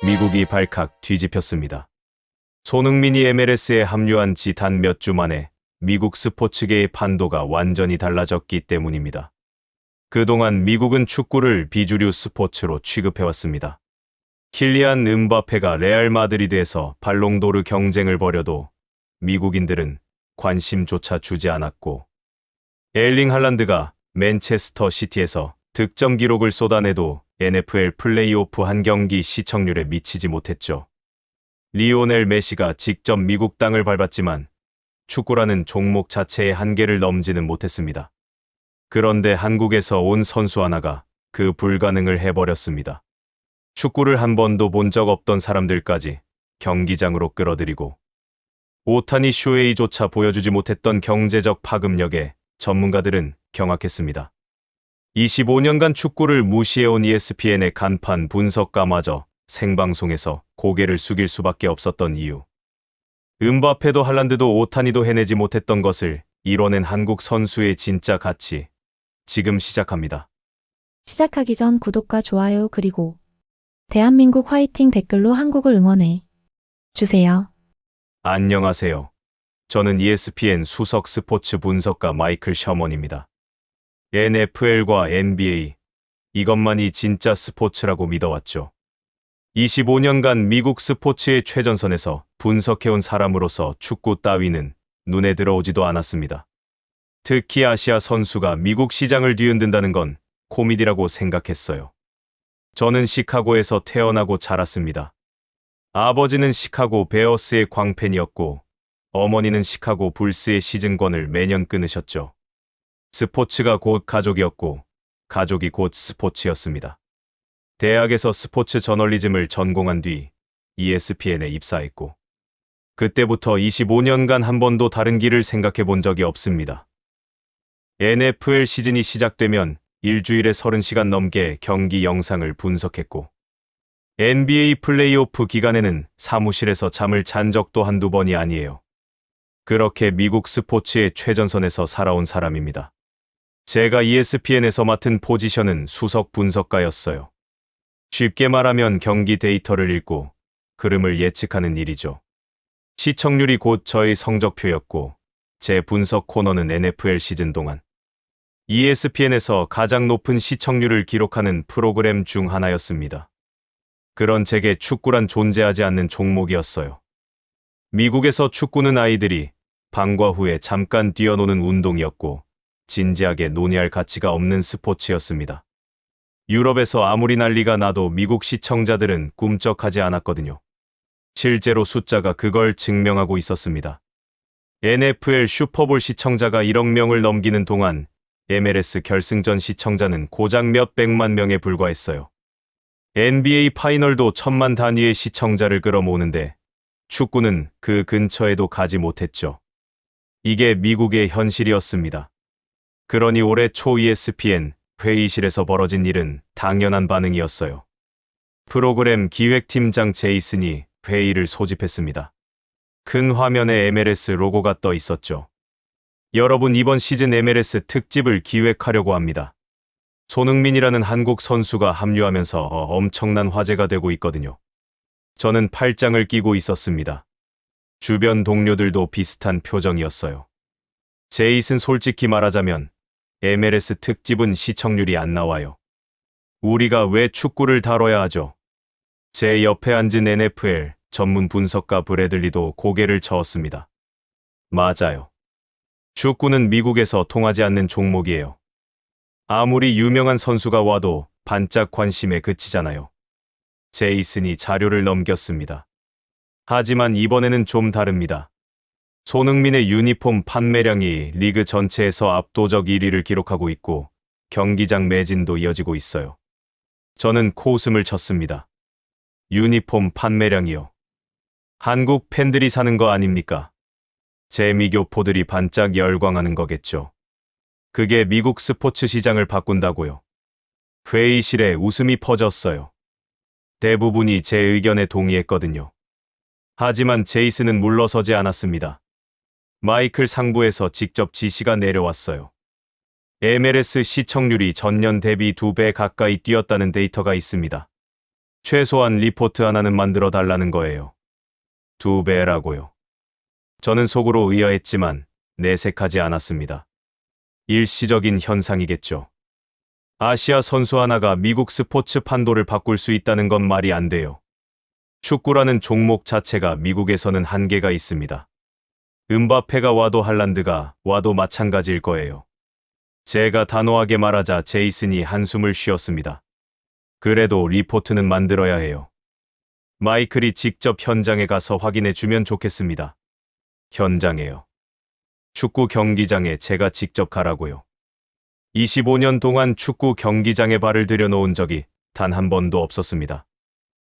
미국이 발칵 뒤집혔습니다. 손흥민이 MLS에 합류한 지 단 몇 주 만에 미국 스포츠계의 판도가 완전히 달라졌기 때문입니다. 그동안 미국은 축구를 비주류 스포츠로 취급해왔습니다. 킬리안 음바페가 레알 마드리드에서 발롱도르 경쟁을 벌여도 미국인들은 관심조차 주지 않았고, 에일링 할란드가 맨체스터 시티에서 득점 기록을 쏟아내도 NFL 플레이오프 한 경기 시청률에 미치지 못했죠. 리오넬 메시가 직접 미국 땅을 밟았지만 축구라는 종목 자체의 한계를 넘지는 못했습니다. 그런데 한국에서 온 선수 하나가 그 불가능을 해버렸습니다. 축구를 한 번도 본 적 없던 사람들까지 경기장으로 끌어들이고, 오타니 슈에이조차 보여주지 못했던 경제적 파급력에 전문가들은 경악했습니다. 25년간 축구를 무시해온 ESPN의 간판 분석가마저 생방송에서 고개를 숙일 수밖에 없었던 이유. 음바페도 할란드도 오타니도 해내지 못했던 것을 이뤄낸 한국 선수의 진짜 가치. 지금 시작합니다. 시작하기 전 구독과 좋아요 그리고 대한민국 화이팅 댓글로 한국을 응원해 주세요. 안녕하세요. 저는 ESPN 수석 스포츠 분석가 마이클 셔먼입니다. NFL과 NBA, 이것만이 진짜 스포츠라고 믿어왔죠. 25년간 미국 스포츠의 최전선에서 분석해온 사람으로서 축구 따위는 눈에 들어오지도 않았습니다. 특히 아시아 선수가 미국 시장을 뒤흔든다는 건 코미디라고 생각했어요. 저는 시카고에서 태어나고 자랐습니다. 아버지는 시카고 베어스의 광팬이었고 어머니는 시카고 불스의 시즌권을 매년 끊으셨죠. 스포츠가 곧 가족이었고 가족이 곧 스포츠였습니다. 대학에서 스포츠 저널리즘을 전공한 뒤 ESPN에 입사했고, 그때부터 25년간 한 번도 다른 길을 생각해 본 적이 없습니다. NFL 시즌이 시작되면 일주일에 30시간 넘게 경기 영상을 분석했고, NBA 플레이오프 기간에는 사무실에서 잠을 잔 적도 한두 번이 아니에요. 그렇게 미국 스포츠의 최전선에서 살아온 사람입니다. 제가 ESPN에서 맡은 포지션은 수석 분석가였어요. 쉽게 말하면 경기 데이터를 읽고 흐름을 예측하는 일이죠. 시청률이 곧 저의 성적표였고, 제 분석 코너는 NFL 시즌 동안 ESPN에서 가장 높은 시청률을 기록하는 프로그램 중 하나였습니다. 그런 제게 축구란 존재하지 않는 종목이었어요. 미국에서 축구는 아이들이 방과 후에 잠깐 뛰어노는 운동이었고, 진지하게 논의할 가치가 없는 스포츠였습니다. 유럽에서 아무리 난리가 나도 미국 시청자들은 꿈쩍하지 않았거든요. 실제로 숫자가 그걸 증명하고 있었습니다. NFL 슈퍼볼 시청자가 1억 명을 넘기는 동안 MLS 결승전 시청자는 고작 몇백만 명에 불과했어요. NBA 파이널도 1000만 단위의 시청자를 끌어모으는데 축구는 그 근처에도 가지 못했죠. 이게 미국의 현실이었습니다. 그러니 올해 초 ESPN 회의실에서 벌어진 일은 당연한 반응이었어요. 프로그램 기획팀장 제이슨이 회의를 소집했습니다. 큰 화면에 MLS 로고가 떠 있었죠. 여러분, 이번 시즌 MLS 특집을 기획하려고 합니다. 손흥민이라는 한국 선수가 합류하면서 엄청난 화제가 되고 있거든요. 저는 팔짱을 끼고 있었습니다. 주변 동료들도 비슷한 표정이었어요. 제이슨, 솔직히 말하자면 MLS 특집은 시청률이 안 나와요. 우리가 왜 축구를 다뤄야 하죠? 제 옆에 앉은 NFL 전문 분석가 브래들리도 고개를 저었습니다. 맞아요. 축구는 미국에서 통하지 않는 종목이에요. 아무리 유명한 선수가 와도 반짝 관심에 그치잖아요. 제이슨이 자료를 넘겼습니다. 하지만 이번에는 좀 다릅니다. 손흥민의 유니폼 판매량이 리그 전체에서 압도적 1위를 기록하고 있고 경기장 매진도 이어지고 있어요. 저는 코웃음을 쳤습니다. 유니폼 판매량이요. 한국 팬들이 사는 거 아닙니까? 제 미교포들이 반짝 열광하는 거겠죠. 그게 미국 스포츠 시장을 바꾼다고요. 회의실에 웃음이 퍼졌어요. 대부분이 제 의견에 동의했거든요. 하지만 제이슨은 물러서지 않았습니다. 마이클, 상부에서 직접 지시가 내려왔어요. MLS 시청률이 전년 대비 2배 가까이 뛰었다는 데이터가 있습니다. 최소한 리포트 하나는 만들어 달라는 거예요. 2배라고요. 저는 속으로 의아했지만 내색하지 않았습니다. 일시적인 현상이겠죠. 아시아 선수 하나가 미국 스포츠 판도를 바꿀 수 있다는 건 말이 안 돼요. 축구라는 종목 자체가 미국에서는 한계가 있습니다. 음바페가 와도 할란드가 와도 마찬가지일 거예요. 제가 단호하게 말하자 제이슨이 한숨을 쉬었습니다. 그래도 리포트는 만들어야 해요. 마이클이 직접 현장에 가서 확인해 주면 좋겠습니다. 현장에요. 축구 경기장에 제가 직접 가라고요. 25년 동안 축구 경기장에 발을 들여놓은 적이 단 한 번도 없었습니다.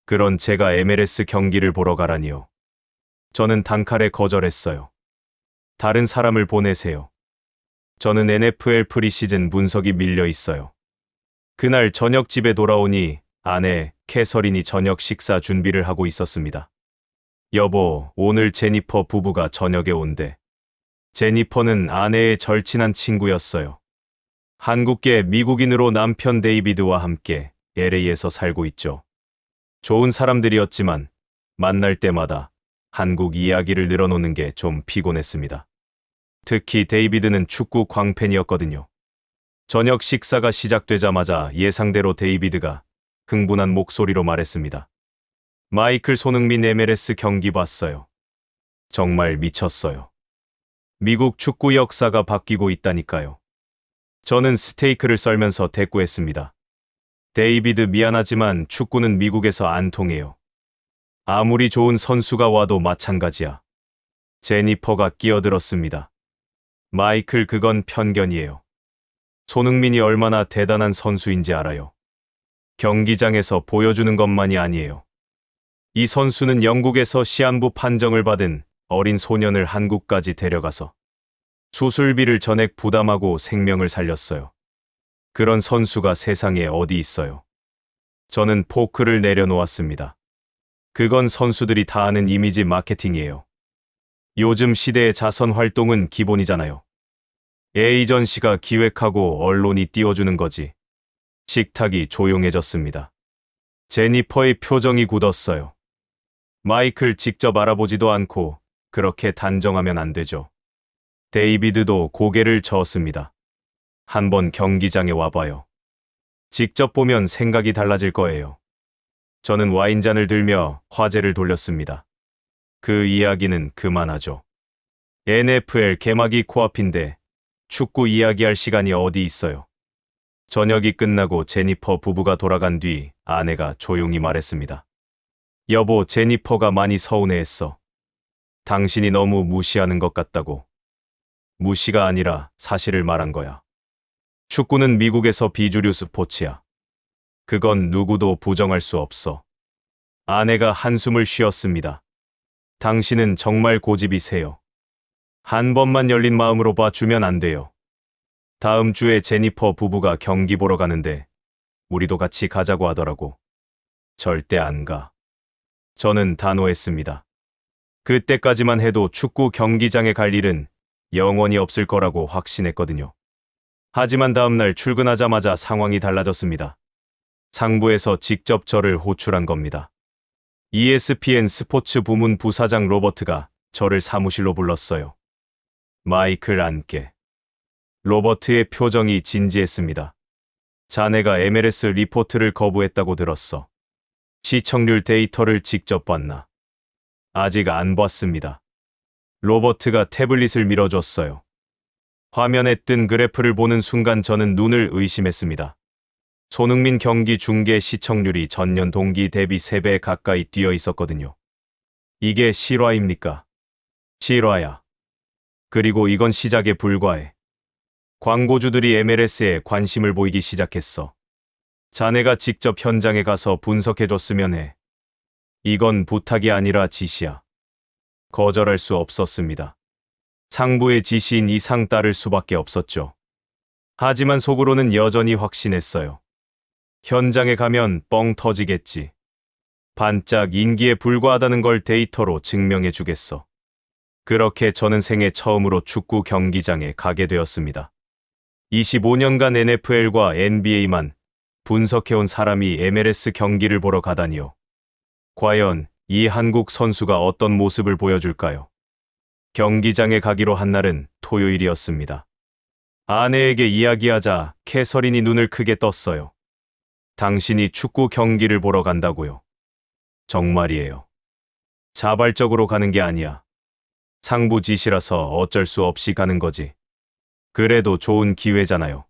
그런 제가 MLS 경기를 보러 가라니요. 저는 단칼에 거절했어요. 다른 사람을 보내세요. 저는 NFL 프리시즌 분석이 밀려 있어요. 그날 저녁 집에 돌아오니 아내 캐서린이 저녁 식사 준비를 하고 있었습니다. 여보, 오늘 제니퍼 부부가 저녁에 온대. 제니퍼는 아내의 절친한 친구였어요. 한국계 미국인으로 남편 데이비드와 함께 LA에서 살고 있죠. 좋은 사람들이었지만 만날 때마다 한국 이야기를 늘어놓는 게 좀 피곤했습니다. 특히 데이비드는 축구 광팬이었거든요. 저녁 식사가 시작되자마자 예상대로 데이비드가 흥분한 목소리로 말했습니다. 마이클 손흥민 MLS 경기 봤어요. 정말 미쳤어요. 미국 축구 역사가 바뀌고 있다니까요. 저는 스테이크를 썰면서 대꾸했습니다. 데이비드 미안하지만 축구는 미국에서 안 통해요. 아무리 좋은 선수가 와도 마찬가지야. 제니퍼가 끼어들었습니다. 마이클, 그건 편견이에요. 손흥민이 얼마나 대단한 선수인지 알아요. 경기장에서 보여주는 것만이 아니에요. 이 선수는 영국에서 시한부 판정을 받은 어린 소년을 한국까지 데려가서 수술비를 전액 부담하고 생명을 살렸어요. 그런 선수가 세상에 어디 있어요. 저는 포크를 내려놓았습니다. 그건 선수들이 다 아는 이미지 마케팅이에요. 요즘 시대의 자선 활동은 기본이잖아요. 에이전시가 기획하고 언론이 띄워주는 거지. 식탁이 조용해졌습니다. 제니퍼의 표정이 굳었어요. 마이클, 직접 알아보지도 않고 그렇게 단정하면 안 되죠. 데이비드도 고개를 저었습니다. 한번 경기장에 와봐요. 직접 보면 생각이 달라질 거예요. 저는 와인잔을 들며 화제를 돌렸습니다. 그 이야기는 그만하죠. NFL 개막이 코앞인데 축구 이야기할 시간이 어디 있어요. 저녁이 끝나고 제니퍼 부부가 돌아간 뒤 아내가 조용히 말했습니다. 여보, 제니퍼가 많이 서운해했어. 당신이 너무 무시하는 것 같다고. 무시가 아니라 사실을 말한 거야. 축구는 미국에서 비주류 스포츠야. 그건 누구도 부정할 수 없어. 아내가 한숨을 쉬었습니다. 당신은 정말 고집이세요. 한 번만 열린 마음으로 봐주면 안 돼요. 다음 주에 제니퍼 부부가 경기 보러 가는데 우리도 같이 가자고 하더라고. 절대 안 가. 저는 단호했습니다. 그때까지만 해도 축구 경기장에 갈 일은 영원히 없을 거라고 확신했거든요. 하지만 다음날 출근하자마자 상황이 달라졌습니다. 상부에서 직접 저를 호출한 겁니다. ESPN 스포츠 부문 부사장 로버트가 저를 사무실로 불렀어요. 마이클, 앉게. 로버트의 표정이 진지했습니다. 자네가 MLS 리포트를 거부했다고 들었어. 시청률 데이터를 직접 봤나? 아직 안 봤습니다. 로버트가 태블릿을 밀어줬어요. 화면에 뜬 그래프를 보는 순간 저는 눈을 의심했습니다. 손흥민 경기 중계 시청률이 전년 동기 대비 3배 가까이 뛰어 있었거든요. 이게 실화입니까? 실화야. 그리고 이건 시작에 불과해. 광고주들이 MLS에 관심을 보이기 시작했어. 자네가 직접 현장에 가서 분석해줬으면 해. 이건 부탁이 아니라 지시야. 거절할 수 없었습니다. 상부의 지시인 이상 따를 수밖에 없었죠. 하지만 속으로는 여전히 확신했어요. 현장에 가면 뻥 터지겠지. 반짝 인기에 불과하다는 걸 데이터로 증명해 주겠어. 그렇게 저는 생애 처음으로 축구 경기장에 가게 되었습니다. 25년간 NFL과 NBA만 분석해온 사람이 MLS 경기를 보러 가다니요. 과연 이 한국 선수가 어떤 모습을 보여줄까요? 경기장에 가기로 한 날은 토요일이었습니다. 아내에게 이야기하자 캐서린이 눈을 크게 떴어요. 당신이 축구 경기를 보러 간다고요? 정말이에요. 자발적으로 가는 게 아니야. 상부 지시라서 어쩔 수 없이 가는 거지. 그래도 좋은 기회잖아요.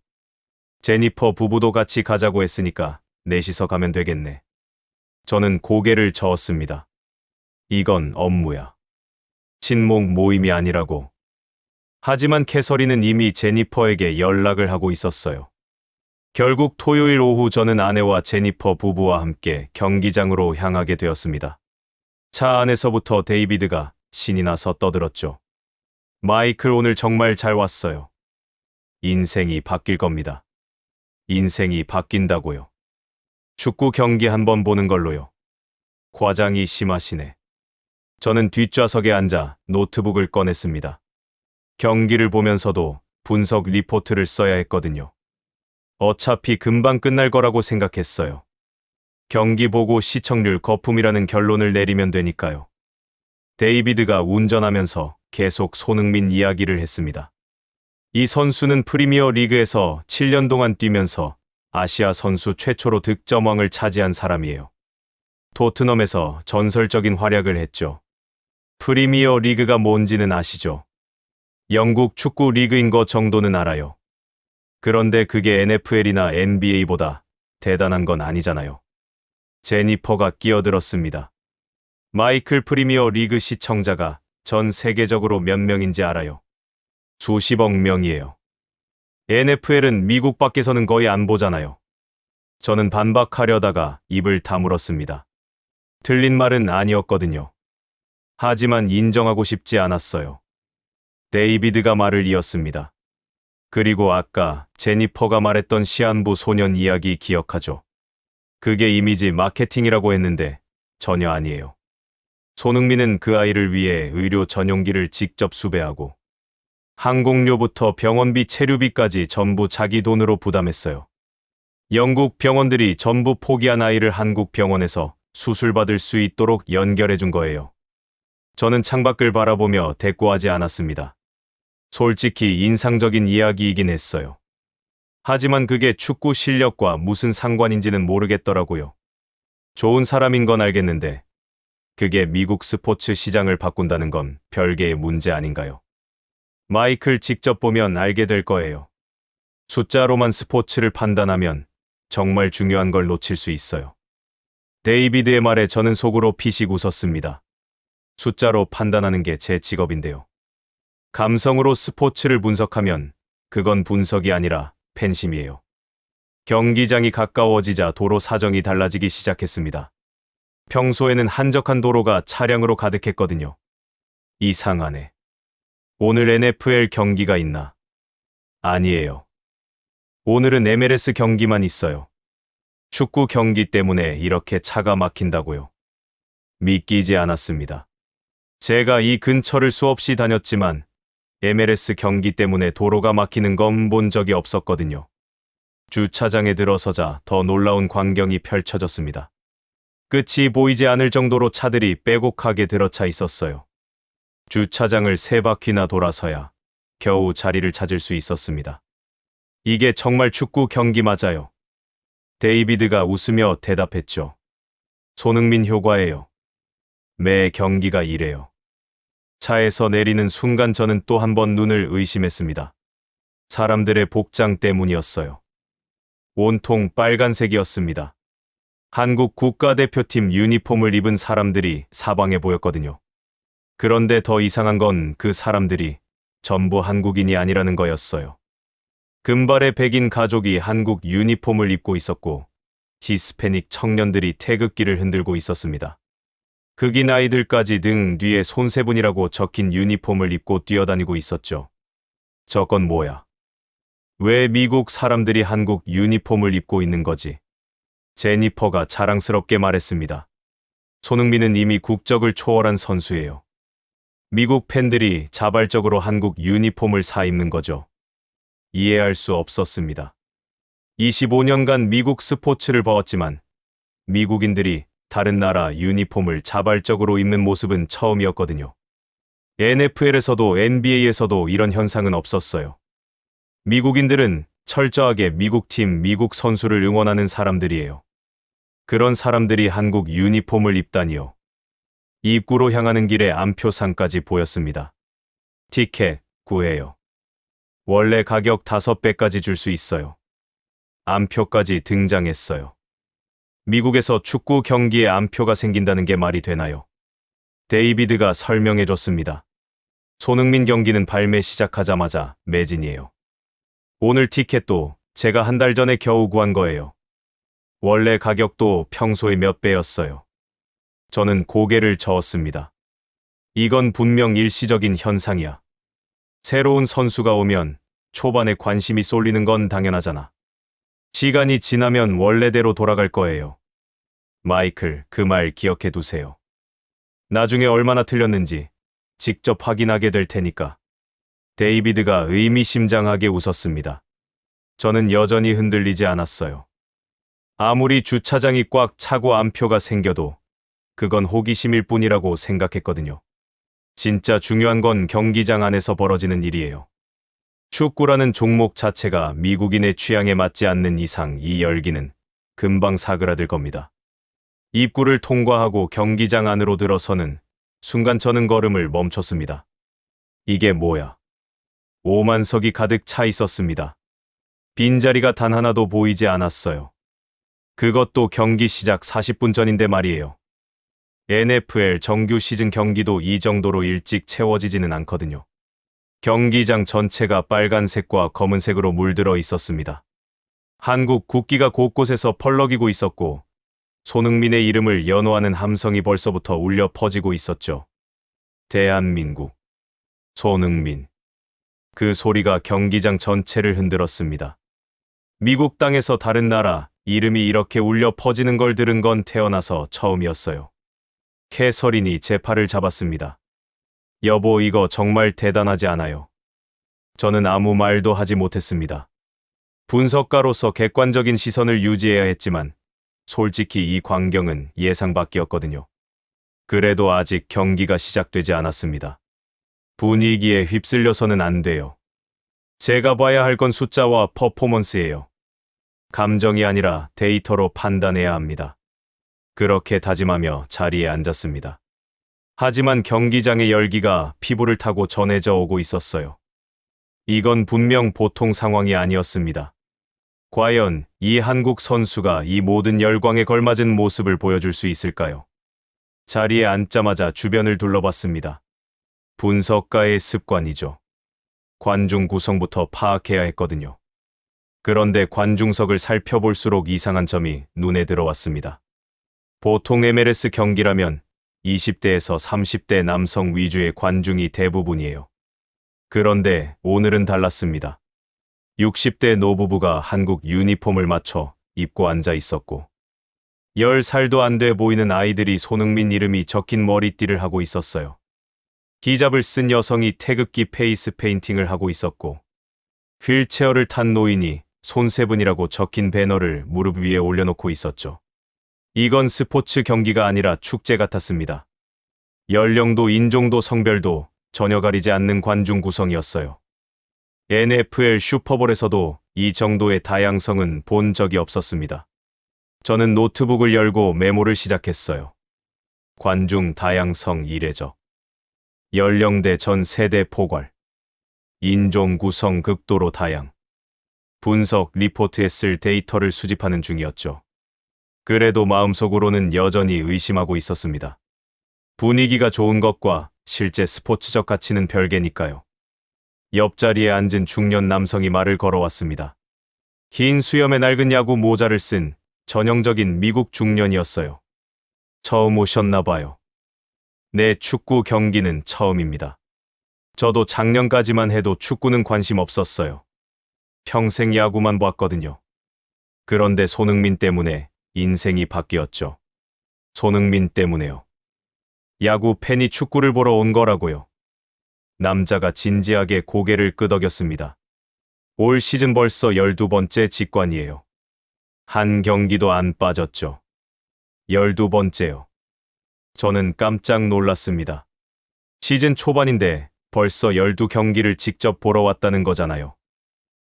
제니퍼 부부도 같이 가자고 했으니까 넷이서 가면 되겠네. 저는 고개를 저었습니다. 이건 업무야. 친목 모임이 아니라고. 하지만 캐서린은 이미 제니퍼에게 연락을 하고 있었어요. 결국 토요일 오후 저는 아내와 제니퍼 부부와 함께 경기장으로 향하게 되었습니다. 차 안에서부터 데이비드가 신이 나서 떠들었죠. 마이클 오늘 정말 잘 왔어요. 인생이 바뀔 겁니다. 인생이 바뀐다고요. 축구 경기 한번 보는 걸로요. 과장이 심하시네. 저는 뒷좌석에 앉아 노트북을 꺼냈습니다. 경기를 보면서도 분석 리포트를 써야 했거든요. 어차피 금방 끝날 거라고 생각했어요. 경기 보고 시청률 거품이라는 결론을 내리면 되니까요. 데이비드가 운전하면서 계속 손흥민 이야기를 했습니다. 이 선수는 프리미어 리그에서 7년 동안 뛰면서 아시아 선수 최초로 득점왕을 차지한 사람이에요. 토트넘에서 전설적인 활약을 했죠. 프리미어 리그가 뭔지는 아시죠? 영국 축구 리그인 거 정도는 알아요. 그런데 그게 NFL이나 NBA보다 대단한 건 아니잖아요. 제니퍼가 끼어들었습니다. 마이클 프리미어 리그 시청자가 전 세계적으로 몇 명인지 알아요? 수십억 명이에요. NFL은 미국 밖에서는 거의 안 보잖아요. 저는 반박하려다가 입을 다물었습니다. 틀린 말은 아니었거든요. 하지만 인정하고 싶지 않았어요. 데이비드가 말을 이었습니다. 그리고 아까 제니퍼가 말했던 시한부 소년 이야기 기억하죠? 그게 이미지 마케팅이라고 했는데 전혀 아니에요. 손흥민은 그 아이를 위해 의료 전용기를 직접 수배하고 항공료부터 병원비 체류비까지 전부 자기 돈으로 부담했어요. 영국 병원들이 전부 포기한 아이를 한국 병원에서 수술받을 수 있도록 연결해 준 거예요. 저는 창밖을 바라보며 대꾸하지 않았습니다. 솔직히 인상적인 이야기이긴 했어요. 하지만 그게 축구 실력과 무슨 상관인지는 모르겠더라고요. 좋은 사람인 건 알겠는데 그게 미국 스포츠 시장을 바꾼다는 건 별개의 문제 아닌가요? 마이클 직접 보면 알게 될 거예요. 숫자로만 스포츠를 판단하면 정말 중요한 걸 놓칠 수 있어요. 데이비드의 말에 저는 속으로 피식 웃었습니다. 숫자로 판단하는 게 제 직업인데요. 감성으로 스포츠를 분석하면 그건 분석이 아니라 팬심이에요. 경기장이 가까워지자 도로 사정이 달라지기 시작했습니다. 평소에는 한적한 도로가 차량으로 가득했거든요. 이상하네. 오늘 NFL 경기가 있나? 아니에요. 오늘은 MLS 경기만 있어요. 축구 경기 때문에 이렇게 차가 막힌다고요. 믿기지 않았습니다. 제가 이 근처를 수없이 다녔지만 MLS 경기 때문에 도로가 막히는 건 본 적이 없었거든요. 주차장에 들어서자 더 놀라운 광경이 펼쳐졌습니다. 끝이 보이지 않을 정도로 차들이 빼곡하게 들어차 있었어요. 주차장을 3바퀴나 돌아서야 겨우 자리를 찾을 수 있었습니다. 이게 정말 축구 경기 맞아요. 데이비드가 웃으며 대답했죠. 손흥민 효과예요. 매 경기가 이래요. 차에서 내리는 순간 저는 또 한 번 눈을 의심했습니다. 사람들의 복장 때문이었어요. 온통 빨간색이었습니다. 한국 국가대표팀 유니폼을 입은 사람들이 사방에 보였거든요. 그런데 더 이상한 건 그 사람들이 전부 한국인이 아니라는 거였어요. 금발의 백인 가족이 한국 유니폼을 입고 있었고 히스패닉 청년들이 태극기를 흔들고 있었습니다. 극인 아이들까지 등 뒤에 손세분이라고 적힌 유니폼을 입고 뛰어다니고 있었죠. 저건 뭐야? 왜 미국 사람들이 한국 유니폼을 입고 있는 거지? 제니퍼가 자랑스럽게 말했습니다. 손흥민은 이미 국적을 초월한 선수예요. 미국 팬들이 자발적으로 한국 유니폼을 사 입는 거죠. 이해할 수 없었습니다. 25년간 미국 스포츠를 봐왔지만 미국인들이 다른 나라 유니폼을 자발적으로 입는 모습은 처음이었거든요. NFL에서도 NBA에서도 이런 현상은 없었어요. 미국인들은 철저하게 미국 팀, 미국 선수를 응원하는 사람들이에요. 그런 사람들이 한국 유니폼을 입다니요. 입구로 향하는 길에 안표상까지 보였습니다. 티켓 구해요. 원래 가격 5배까지 줄 수 있어요. 안표까지 등장했어요. 미국에서 축구 경기에 안표가 생긴다는 게 말이 되나요? 데이비드가 설명해 줬습니다. 손흥민 경기는 발매 시작하자마자 매진이에요. 오늘 티켓도 제가 한 달 전에 겨우 구한 거예요. 원래 가격도 평소의 몇 배였어요. 저는 고개를 저었습니다. 이건 분명 일시적인 현상이야. 새로운 선수가 오면 초반에 관심이 쏠리는 건 당연하잖아. 시간이 지나면 원래대로 돌아갈 거예요. 마이클, 그 말 기억해 두세요. 나중에 얼마나 틀렸는지 직접 확인하게 될 테니까. 데이비드가 의미심장하게 웃었습니다. 저는 여전히 흔들리지 않았어요. 아무리 주차장이 꽉 차고 안표가 생겨도 그건 호기심일 뿐이라고 생각했거든요. 진짜 중요한 건 경기장 안에서 벌어지는 일이에요. 축구라는 종목 자체가 미국인의 취향에 맞지 않는 이상 이 열기는 금방 사그라들 겁니다. 입구를 통과하고 경기장 안으로 들어서는 순간 저는 걸음을 멈췄습니다. 이게 뭐야? 5만석이 가득 차 있었습니다. 빈자리가 단 하나도 보이지 않았어요. 그것도 경기 시작 40분 전인데 말이에요. NFL 정규 시즌 경기도 이 정도로 일찍 채워지지는 않거든요. 경기장 전체가 빨간색과 검은색으로 물들어 있었습니다. 한국 국기가 곳곳에서 펄럭이고 있었고 손흥민의 이름을 연호하는 함성이 벌써부터 울려 퍼지고 있었죠. 대한민국. 손흥민. 그 소리가 경기장 전체를 흔들었습니다. 미국 땅에서 다른 나라 이름이 이렇게 울려 퍼지는 걸 들은 건 태어나서 처음이었어요. 캐서린이 제 팔을 잡았습니다. 여보, 이거 정말 대단하지 않아요? 저는 아무 말도 하지 못했습니다. 분석가로서 객관적인 시선을 유지해야 했지만 솔직히 이 광경은 예상 밖이었거든요. 그래도 아직 경기가 시작되지 않았습니다. 분위기에 휩쓸려서는 안 돼요. 제가 봐야 할 건 숫자와 퍼포먼스예요. 감정이 아니라 데이터로 판단해야 합니다. 그렇게 다짐하며 자리에 앉았습니다. 하지만 경기장의 열기가 피부를 타고 전해져 오고 있었어요. 이건 분명 보통 상황이 아니었습니다. 과연 이 한국 선수가 이 모든 열광에 걸맞은 모습을 보여줄 수 있을까요? 자리에 앉자마자 주변을 둘러봤습니다. 분석가의 습관이죠. 관중 구성부터 파악해야 했거든요. 그런데 관중석을 살펴볼수록 이상한 점이 눈에 들어왔습니다. 보통 MLS 경기라면 20대에서 30대 남성 위주의 관중이 대부분이에요. 그런데 오늘은 달랐습니다. 60대 노부부가 한국 유니폼을 맞춰 입고 앉아 있었고 10살도 안 돼 보이는 아이들이 손흥민 이름이 적힌 머리띠를 하고 있었어요. 히잡을 쓴 여성이 태극기 페이스 페인팅을 하고 있었고 휠체어를 탄 노인이 손세븐이라고 적힌 배너를 무릎 위에 올려놓고 있었죠. 이건 스포츠 경기가 아니라 축제 같았습니다. 연령도 인종도 성별도 전혀 가리지 않는 관중 구성이었어요. NFL 슈퍼볼에서도 이 정도의 다양성은 본 적이 없었습니다. 저는 노트북을 열고 메모를 시작했어요. 관중 다양성 1회적. 연령대 전 세대 포괄. 인종 구성 극도로 다양. 분석 리포트에 쓸 데이터를 수집하는 중이었죠. 그래도 마음속으로는 여전히 의심하고 있었습니다. 분위기가 좋은 것과 실제 스포츠적 가치는 별개니까요. 옆자리에 앉은 중년 남성이 말을 걸어왔습니다. 흰 수염에 낡은 야구 모자를 쓴 전형적인 미국 중년이었어요. 처음 오셨나 봐요. 네, 축구 경기는 처음입니다. 저도 작년까지만 해도 축구는 관심 없었어요. 평생 야구만 봤거든요. 그런데 손흥민 때문에 인생이 바뀌었죠. 손흥민 때문에요. 야구 팬이 축구를 보러 온 거라고요. 남자가 진지하게 고개를 끄덕였습니다. 올 시즌 벌써 12번째 직관이에요. 한 경기도 안 빠졌죠. 12번째요. 저는 깜짝 놀랐습니다. 시즌 초반인데 벌써 12경기를 직접 보러 왔다는 거잖아요.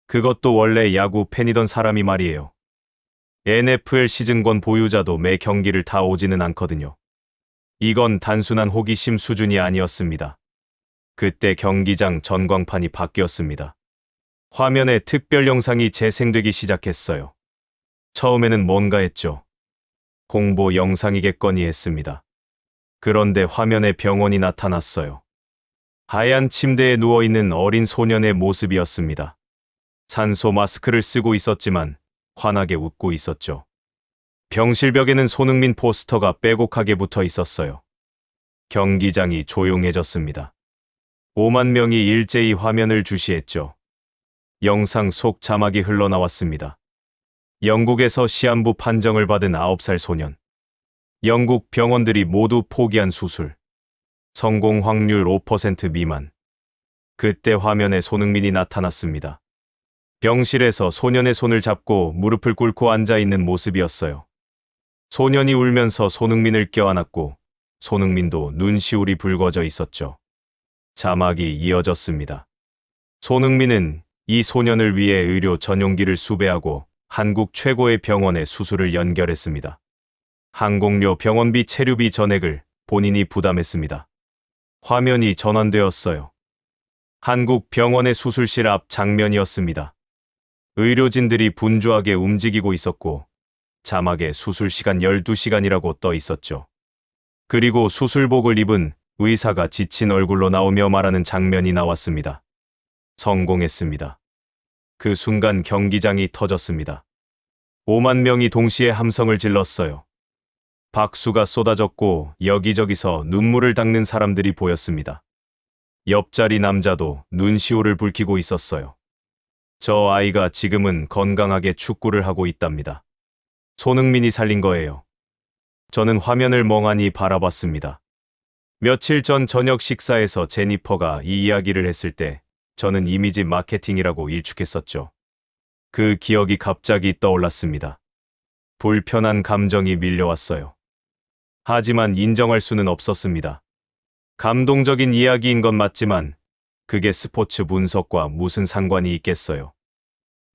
그것도 원래 야구 팬이던 사람이 말이에요. NFL 시즌권 보유자도 매 경기를 다 오지는 않거든요. 이건 단순한 호기심 수준이 아니었습니다. 그때 경기장 전광판이 바뀌었습니다. 화면에 특별 영상이 재생되기 시작했어요. 처음에는 뭔가 했죠. 홍보 영상이겠거니 했습니다. 그런데 화면에 병원이 나타났어요. 하얀 침대에 누워있는 어린 소년의 모습이었습니다. 산소 마스크를 쓰고 있었지만 환하게 웃고 있었죠. 병실벽에는 손흥민 포스터가 빼곡하게 붙어 있었어요. 경기장이 조용해졌습니다. 5만 명이 일제히 화면을 주시했죠. 영상 속 자막이 흘러나왔습니다. 영국에서 시한부 판정을 받은 9살 소년. 영국 병원들이 모두 포기한 수술. 성공 확률 5% 미만. 그때 화면에 손흥민이 나타났습니다. 병실에서 소년의 손을 잡고 무릎을 꿇고 앉아 있는 모습이었어요. 소년이 울면서 손흥민을 껴안았고 손흥민도 눈시울이 붉어져 있었죠. 자막이 이어졌습니다. 손흥민은 이 소년을 위해 의료 전용기를 수배하고 한국 최고의 병원에 수술을 연결했습니다. 항공료 병원비 체류비 전액을 본인이 부담했습니다. 화면이 전환되었어요. 한국 병원의 수술실 앞 장면이었습니다. 의료진들이 분주하게 움직이고 있었고 자막에 수술 시간 12시간이라고 떠 있었죠. 그리고 수술복을 입은 의사가 지친 얼굴로 나오며 말하는 장면이 나왔습니다. 성공했습니다. 그 순간 경기장이 터졌습니다. 5만 명이 동시에 함성을 질렀어요. 박수가 쏟아졌고 여기저기서 눈물을 닦는 사람들이 보였습니다. 옆자리 남자도 눈시울을 붉히고 있었어요. 저 아이가 지금은 건강하게 축구를 하고 있답니다. 손흥민이 살린 거예요. 저는 화면을 멍하니 바라봤습니다. 며칠 전 저녁 식사에서 제니퍼가 이 이야기를 했을 때 저는 이미지 마케팅이라고 일축했었죠. 그 기억이 갑자기 떠올랐습니다. 불편한 감정이 밀려왔어요. 하지만 인정할 수는 없었습니다. 감동적인 이야기인 건 맞지만 그게 스포츠 분석과 무슨 상관이 있겠어요.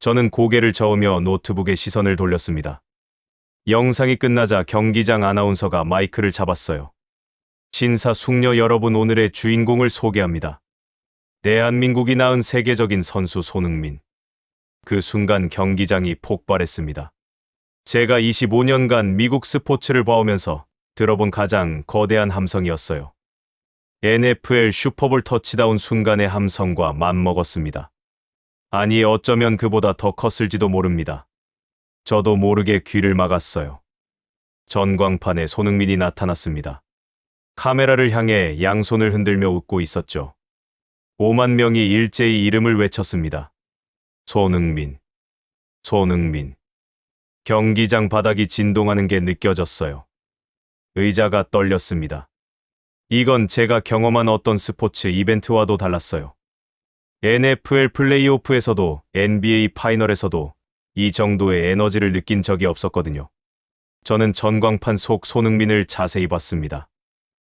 저는 고개를 저으며 노트북에 시선을 돌렸습니다. 영상이 끝나자 경기장 아나운서가 마이크를 잡았어요. 신사숙녀 여러분, 오늘의 주인공을 소개합니다. 대한민국이 낳은 세계적인 선수 손흥민. 그 순간 경기장이 폭발했습니다. 제가 25년간 미국 스포츠를 봐오면서 들어본 가장 거대한 함성이었어요. NFL 슈퍼볼 터치다운 순간의 함성과 맞먹었습니다. 아니, 어쩌면 그보다 더 컸을지도 모릅니다. 저도 모르게 귀를 막았어요. 전광판에 손흥민이 나타났습니다. 카메라를 향해 양손을 흔들며 웃고 있었죠. 5만 명이 일제히 이름을 외쳤습니다. 손흥민, 손흥민. 경기장 바닥이 진동하는 게 느껴졌어요. 의자가 떨렸습니다. 이건 제가 경험한 어떤 스포츠 이벤트와도 달랐어요. NFL 플레이오프에서도 NBA 파이널에서도 이 정도의 에너지를 느낀 적이 없었거든요. 저는 전광판 속 손흥민을 자세히 봤습니다.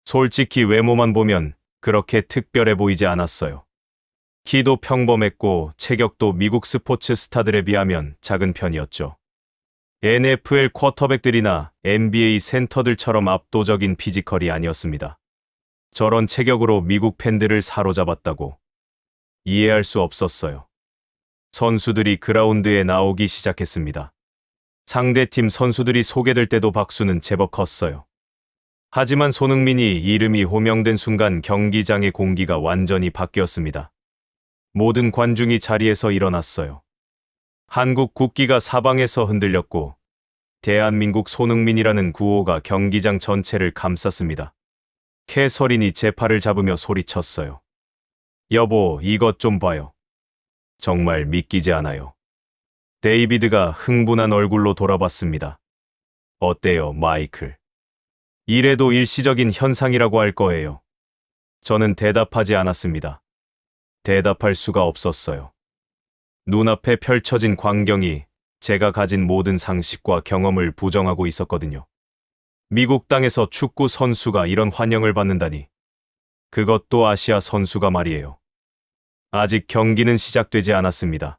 솔직히 외모만 보면 그렇게 특별해 보이지 않았어요. 키도 평범했고 체격도 미국 스포츠 스타들에 비하면 작은 편이었죠. NFL 쿼터백들이나 NBA 센터들처럼 압도적인 피지컬이 아니었습니다. 저런 체격으로 미국 팬들을 사로잡았다고 이해할 수 없었어요. 선수들이 그라운드에 나오기 시작했습니다. 상대팀 선수들이 소개될 때도 박수는 제법 컸어요. 하지만 손흥민이 이름이 호명된 순간 경기장의 공기가 완전히 바뀌었습니다. 모든 관중이 자리에서 일어났어요. 한국 국기가 사방에서 흔들렸고 대한민국 손흥민이라는 구호가 경기장 전체를 감쌌습니다. 캐서린이 제 팔을 잡으며 소리쳤어요. 여보, 이것 좀 봐요. 정말 믿기지 않아요. 데이비드가 흥분한 얼굴로 돌아봤습니다. 어때요, 마이클? 이래도 일시적인 현상이라고 할 거예요. 저는 대답하지 않았습니다. 대답할 수가 없었어요. 눈앞에 펼쳐진 광경이 제가 가진 모든 상식과 경험을 부정하고 있었거든요. 미국 땅에서 축구 선수가 이런 환영을 받는다니. 그것도 아시아 선수가 말이에요. 아직 경기는 시작되지 않았습니다.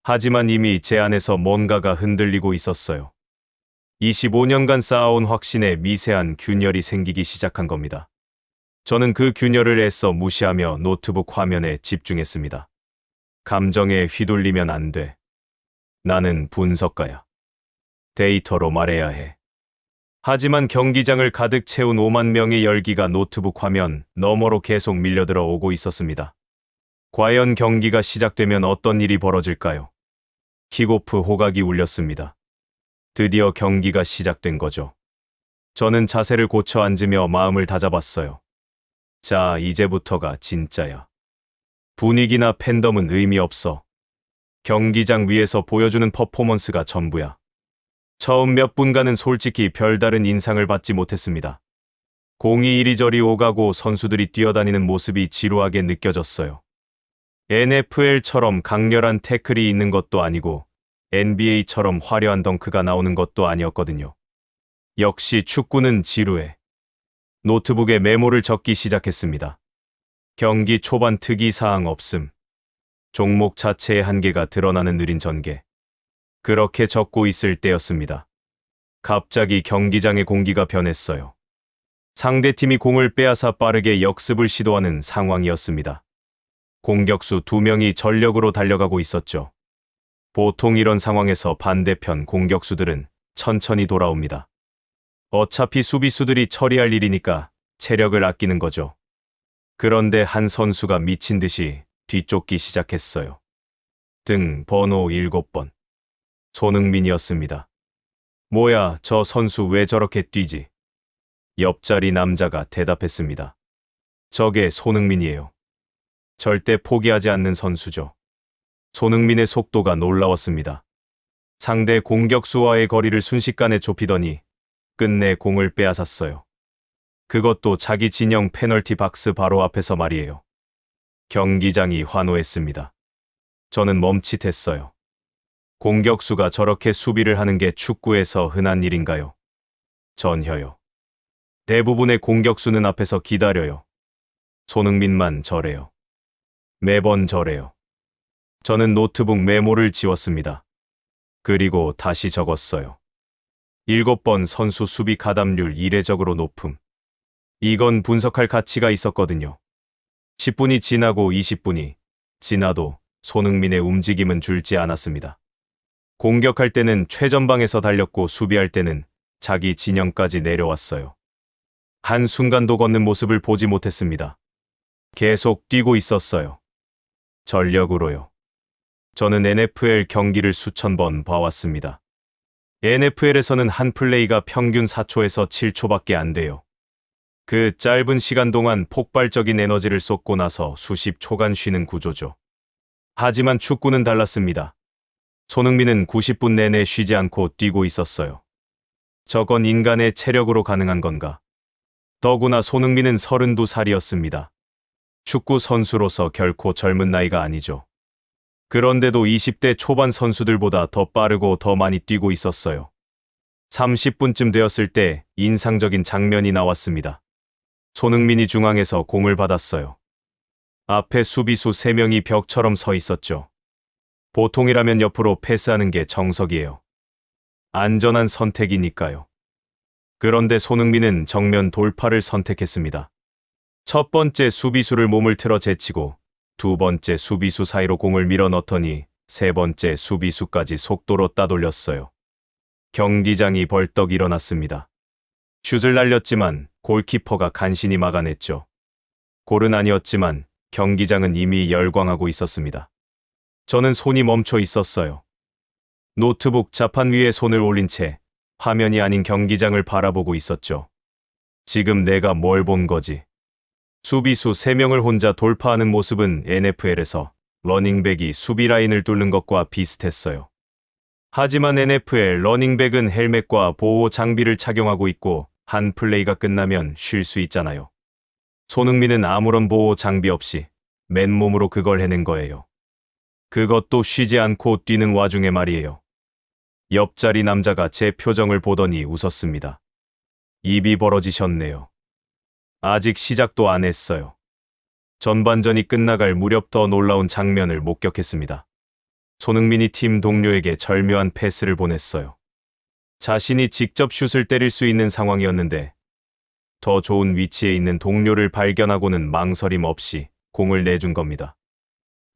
하지만 이미 제 안에서 뭔가가 흔들리고 있었어요. 25년간 쌓아온 확신에 미세한 균열이 생기기 시작한 겁니다. 저는 그 균열을 애써 무시하며 노트북 화면에 집중했습니다. 감정에 휘둘리면 안 돼. 나는 분석가야. 데이터로 말해야 해. 하지만 경기장을 가득 채운 5만 명의 열기가 노트북 화면 너머로 계속 밀려들어 오고 있었습니다. 과연 경기가 시작되면 어떤 일이 벌어질까요? 킥오프 호각이 울렸습니다. 드디어 경기가 시작된 거죠. 저는 자세를 고쳐 앉으며 마음을 다잡았어요. 자, 이제부터가 진짜야. 분위기나 팬덤은 의미 없어. 경기장 위에서 보여주는 퍼포먼스가 전부야. 처음 몇 분간은 솔직히 별다른 인상을 받지 못했습니다. 공이 이리저리 오가고 선수들이 뛰어다니는 모습이 지루하게 느껴졌어요. NFL처럼 강렬한 태클이 있는 것도 아니고 NBA처럼 화려한 덩크가 나오는 것도 아니었거든요. 역시 축구는 지루해. 노트북에 메모를 적기 시작했습니다. 경기 초반 특이사항 없음. 종목 자체의 한계가 드러나는 느린 전개. 그렇게 적고 있을 때였습니다. 갑자기 경기장의 공기가 변했어요. 상대팀이 공을 빼앗아 빠르게 역습을 시도하는 상황이었습니다. 공격수 2명이 전력으로 달려가고 있었죠. 보통 이런 상황에서 반대편 공격수들은 천천히 돌아옵니다. 어차피 수비수들이 처리할 일이니까 체력을 아끼는 거죠. 그런데 한 선수가 미친 듯이 뒤쫓기 시작했어요. 등 번호 7번. 손흥민이었습니다. 뭐야, 저 선수 왜 저렇게 뛰지? 옆자리 남자가 대답했습니다. 저게 손흥민이에요. 절대 포기하지 않는 선수죠. 손흥민의 속도가 놀라웠습니다. 상대 공격수와의 거리를 순식간에 좁히더니 끝내 공을 빼앗았어요. 그것도 자기 진영 페널티 박스 바로 앞에서 말이에요. 경기장이 환호했습니다. 저는 멈칫했어요. 공격수가 저렇게 수비를 하는 게 축구에서 흔한 일인가요? 전혀요. 대부분의 공격수는 앞에서 기다려요. 손흥민만 저래요. 매번 저래요. 저는 노트북 메모를 지웠습니다. 그리고 다시 적었어요. 7번 선수 수비 가담률 이례적으로 높음. 이건 분석할 가치가 있었거든요. 10분이 지나고 20분이 지나도 손흥민의 움직임은 줄지 않았습니다. 공격할 때는 최전방에서 달렸고 수비할 때는 자기 진영까지 내려왔어요. 한순간도 걷는 모습을 보지 못했습니다. 계속 뛰고 있었어요. 전력으로요. 저는 NFL 경기를 수천 번 봐왔습니다. NFL에서는 한 플레이가 평균 4초에서 7초밖에 안 돼요. 그 짧은 시간 동안 폭발적인 에너지를 쏟고 나서 수십 초간 쉬는 구조죠. 하지만 축구는 달랐습니다. 손흥민은 90분 내내 쉬지 않고 뛰고 있었어요. 저건 인간의 체력으로 가능한 건가? 더구나 손흥민은 32살이었습니다. 축구 선수로서 결코 젊은 나이가 아니죠. 그런데도 20대 초반 선수들보다 더 빠르고 더 많이 뛰고 있었어요. 30분쯤 되었을 때 인상적인 장면이 나왔습니다. 손흥민이 중앙에서 공을 받았어요. 앞에 수비수 3명이 벽처럼 서 있었죠. 보통이라면 옆으로 패스하는 게 정석이에요. 안전한 선택이니까요. 그런데 손흥민은 정면 돌파를 선택했습니다. 첫 번째 수비수를 몸을 틀어 제치고 두 번째 수비수 사이로 공을 밀어 넣더니 세 번째 수비수까지 속도로 따돌렸어요. 경기장이 벌떡 일어났습니다. 슛을 날렸지만 골키퍼가 간신히 막아냈죠. 골은 아니었지만 경기장은 이미 열광하고 있었습니다. 저는 손이 멈춰 있었어요. 노트북 자판 위에 손을 올린 채 화면이 아닌 경기장을 바라보고 있었죠. 지금 내가 뭘 본 거지? 수비수 3명을 혼자 돌파하는 모습은 NFL에서 러닝백이 수비 라인을 뚫는 것과 비슷했어요. 하지만 NFL 러닝백은 헬멧과 보호 장비를 착용하고 있고 한 플레이가 끝나면 쉴 수 있잖아요. 손흥민은 아무런 보호 장비 없이 맨몸으로 그걸 해낸 거예요. 그것도 쉬지 않고 뛰는 와중에 말이에요. 옆자리 남자가 제 표정을 보더니 웃었습니다. 입이 벌어지셨네요. 아직 시작도 안 했어요. 전반전이 끝나갈 무렵 더 놀라운 장면을 목격했습니다. 손흥민이 팀 동료에게 절묘한 패스를 보냈어요. 자신이 직접 슛을 때릴 수 있는 상황이었는데 더 좋은 위치에 있는 동료를 발견하고는 망설임 없이 공을 내준 겁니다.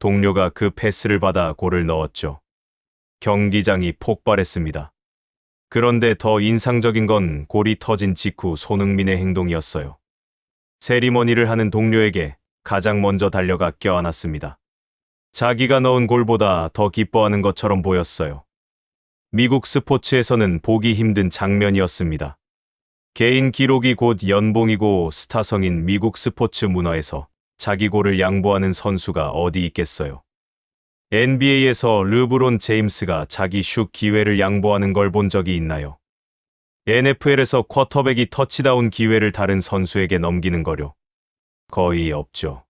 동료가 그 패스를 받아 골을 넣었죠. 경기장이 폭발했습니다. 그런데 더 인상적인 건 골이 터진 직후 손흥민의 행동이었어요. 세리머니를 하는 동료에게 가장 먼저 달려가 껴안았습니다. 자기가 넣은 골보다 더 기뻐하는 것처럼 보였어요. 미국 스포츠에서는 보기 힘든 장면이었습니다. 개인 기록이 곧 연봉이고 스타성인 미국 스포츠 문화에서 자기 골을 양보하는 선수가 어디 있겠어요. NBA에서 르브론 제임스가 자기 슛 기회를 양보하는 걸 본 적이 있나요? NFL에서 쿼터백이 터치다운 기회를 다른 선수에게 넘기는 거요? 거의 없죠.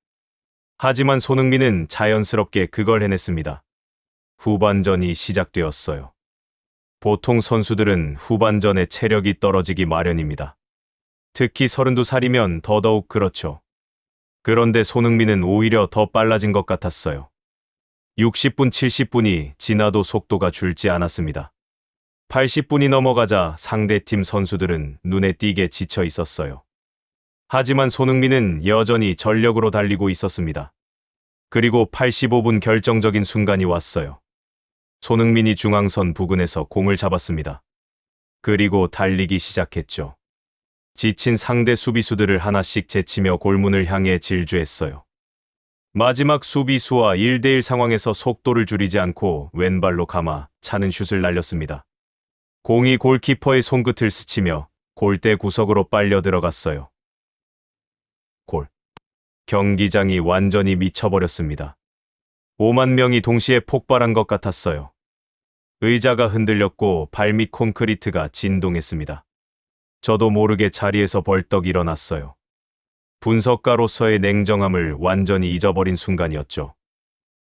하지만 손흥민은 자연스럽게 그걸 해냈습니다. 후반전이 시작되었어요. 보통 선수들은 후반전에 체력이 떨어지기 마련입니다. 특히 32살이면 더더욱 그렇죠. 그런데 손흥민은 오히려 더 빨라진 것 같았어요. 60분, 70분이 지나도 속도가 줄지 않았습니다. 80분이 넘어가자 상대팀 선수들은 눈에 띄게 지쳐 있었어요. 하지만 손흥민은 여전히 전력으로 달리고 있었습니다. 그리고 85분 결정적인 순간이 왔어요. 손흥민이 중앙선 부근에서 공을 잡았습니다. 그리고 달리기 시작했죠. 지친 상대 수비수들을 하나씩 제치며 골문을 향해 질주했어요. 마지막 수비수와 1대1 상황에서 속도를 줄이지 않고 왼발로 감아 차는 슛을 날렸습니다. 공이 골키퍼의 손끝을 스치며 골대 구석으로 빨려 들어갔어요. 골. 경기장이 완전히 미쳐버렸습니다. 5만 명이 동시에 폭발한 것 같았어요. 의자가 흔들렸고 발밑 콘크리트가 진동했습니다. 저도 모르게 자리에서 벌떡 일어났어요. 분석가로서의 냉정함을 완전히 잊어버린 순간이었죠.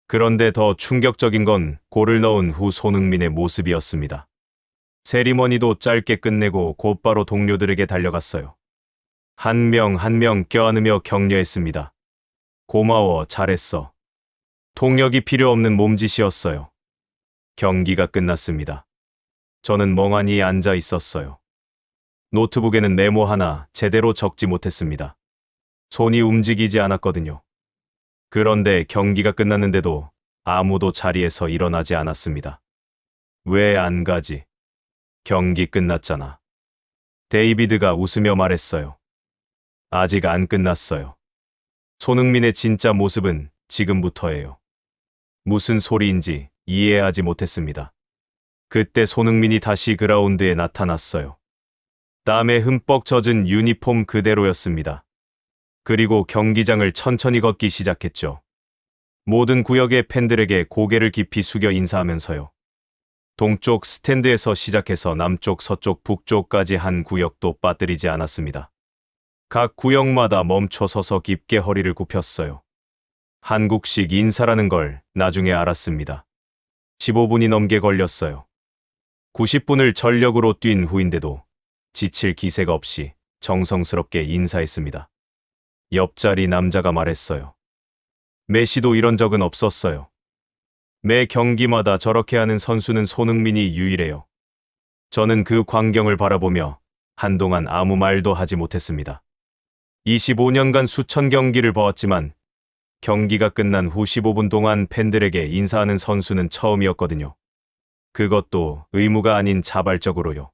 그런데 더 충격적인 건 골을 넣은 후 손흥민의 모습이었습니다. 세리머니도 짧게 끝내고 곧바로 동료들에게 달려갔어요. 한 명 한 명 껴안으며 격려했습니다. 고마워, 잘했어. 통역이 필요 없는 몸짓이었어요. 경기가 끝났습니다. 저는 멍하니 앉아 있었어요. 노트북에는 메모 하나 제대로 적지 못했습니다. 손이 움직이지 않았거든요. 그런데 경기가 끝났는데도 아무도 자리에서 일어나지 않았습니다. 왜 안 가지? 경기 끝났잖아. 데이비드가 웃으며 말했어요. 아직 안 끝났어요. 손흥민의 진짜 모습은 지금부터예요. 무슨 소리인지 이해하지 못했습니다. 그때 손흥민이 다시 그라운드에 나타났어요. 땀에 흠뻑 젖은 유니폼 그대로였습니다. 그리고 경기장을 천천히 걷기 시작했죠. 모든 구역의 팬들에게 고개를 깊이 숙여 인사하면서요. 동쪽 스탠드에서 시작해서 남쪽, 서쪽, 북쪽까지 한 구역도 빠뜨리지 않았습니다. 각 구역마다 멈춰 서서 깊게 허리를 굽혔어요. 한국식 인사라는 걸 나중에 알았습니다. 15분이 넘게 걸렸어요. 90분을 전력으로 뛴 후인데도 지칠 기세가 없이 정성스럽게 인사했습니다. 옆자리 남자가 말했어요. 메시도 이런 적은 없었어요. 매 경기마다 저렇게 하는 선수는 손흥민이 유일해요. 저는 그 광경을 바라보며 한동안 아무 말도 하지 못했습니다. 25년간 수천 경기를 보았지만 경기가 끝난 후 15분 동안 팬들에게 인사하는 선수는 처음이었거든요. 그것도 의무가 아닌 자발적으로요.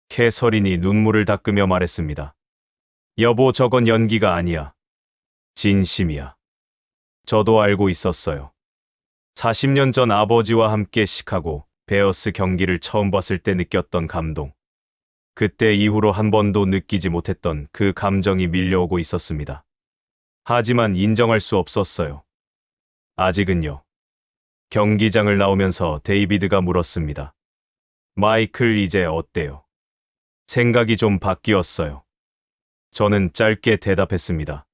캐서린이 눈물을 닦으며 말했습니다. 여보, 저건 연기가 아니야. 진심이야. 저도 알고 있었어요. 40년 전 아버지와 함께 시카고 베어스 경기를 처음 봤을 때 느꼈던 감동. 그때 이후로 한 번도 느끼지 못했던 그 감정이 밀려오고 있었습니다. 하지만 인정할 수 없었어요. 아직은요. 경기장을 나오면서 데이비드가 물었습니다. 마이클, 이제 어때요? 생각이 좀 바뀌었어요. 저는 짧게 대답했습니다.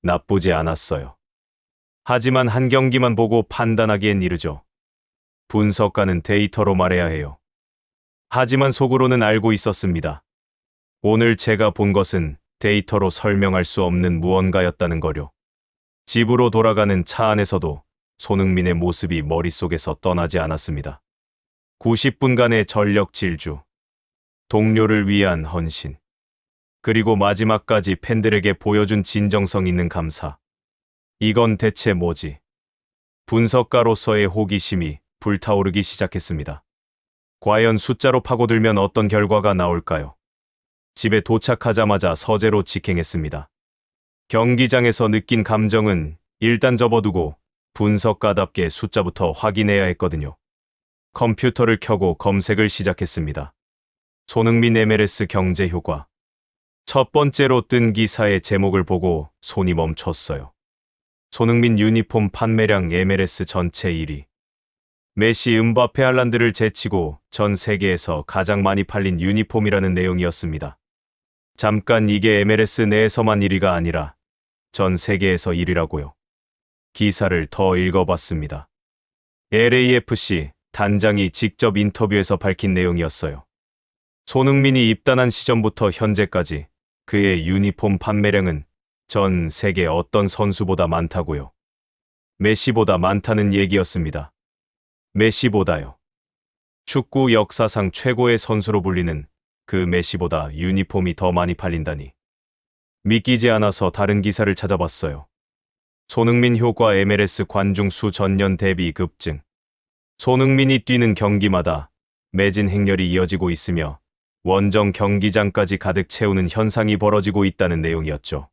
나쁘지 않았어요. 하지만 한 경기만 보고 판단하기엔 이르죠. 분석가는 데이터로 말해야 해요. 하지만 속으로는 알고 있었습니다. 오늘 제가 본 것은 데이터로 설명할 수 없는 무언가였다는 거요. 집으로 돌아가는 차 안에서도 손흥민의 모습이 머릿속에서 떠나지 않았습니다. 90분간의 전력 질주, 동료를 위한 헌신, 그리고 마지막까지 팬들에게 보여준 진정성 있는 감사. 이건 대체 뭐지? 분석가로서의 호기심이 불타오르기 시작했습니다. 과연 숫자로 파고들면 어떤 결과가 나올까요? 집에 도착하자마자 서재로 직행했습니다. 경기장에서 느낀 감정은 일단 접어두고 분석가답게 숫자부터 확인해야 했거든요. 컴퓨터를 켜고 검색을 시작했습니다. 손흥민 MLS 경제 효과. 첫 번째로 뜬 기사의 제목을 보고 손이 멈췄어요. 손흥민 유니폼 판매량 MLS 전체 1위. 메시, 음바페, 할란드를 제치고 전 세계에서 가장 많이 팔린 유니폼이라는 내용이었습니다. 잠깐, 이게 MLS 내에서만 1위가 아니라 전 세계에서 1위라고요. 기사를 더 읽어봤습니다. LAFC 단장이 직접 인터뷰에서 밝힌 내용이었어요. 손흥민이 입단한 시점부터 현재까지 그의 유니폼 판매량은 전 세계 어떤 선수보다 많다고요. 메시보다 많다는 얘기였습니다. 메시보다요. 축구 역사상 최고의 선수로 불리는 그 메시보다 유니폼이 더 많이 팔린다니. 믿기지 않아서 다른 기사를 찾아봤어요. 손흥민 효과 MLS 관중 수 전년 대비 급증. 손흥민이 뛰는 경기마다 매진 행렬이 이어지고 있으며 원정 경기장까지 가득 채우는 현상이 벌어지고 있다는 내용이었죠.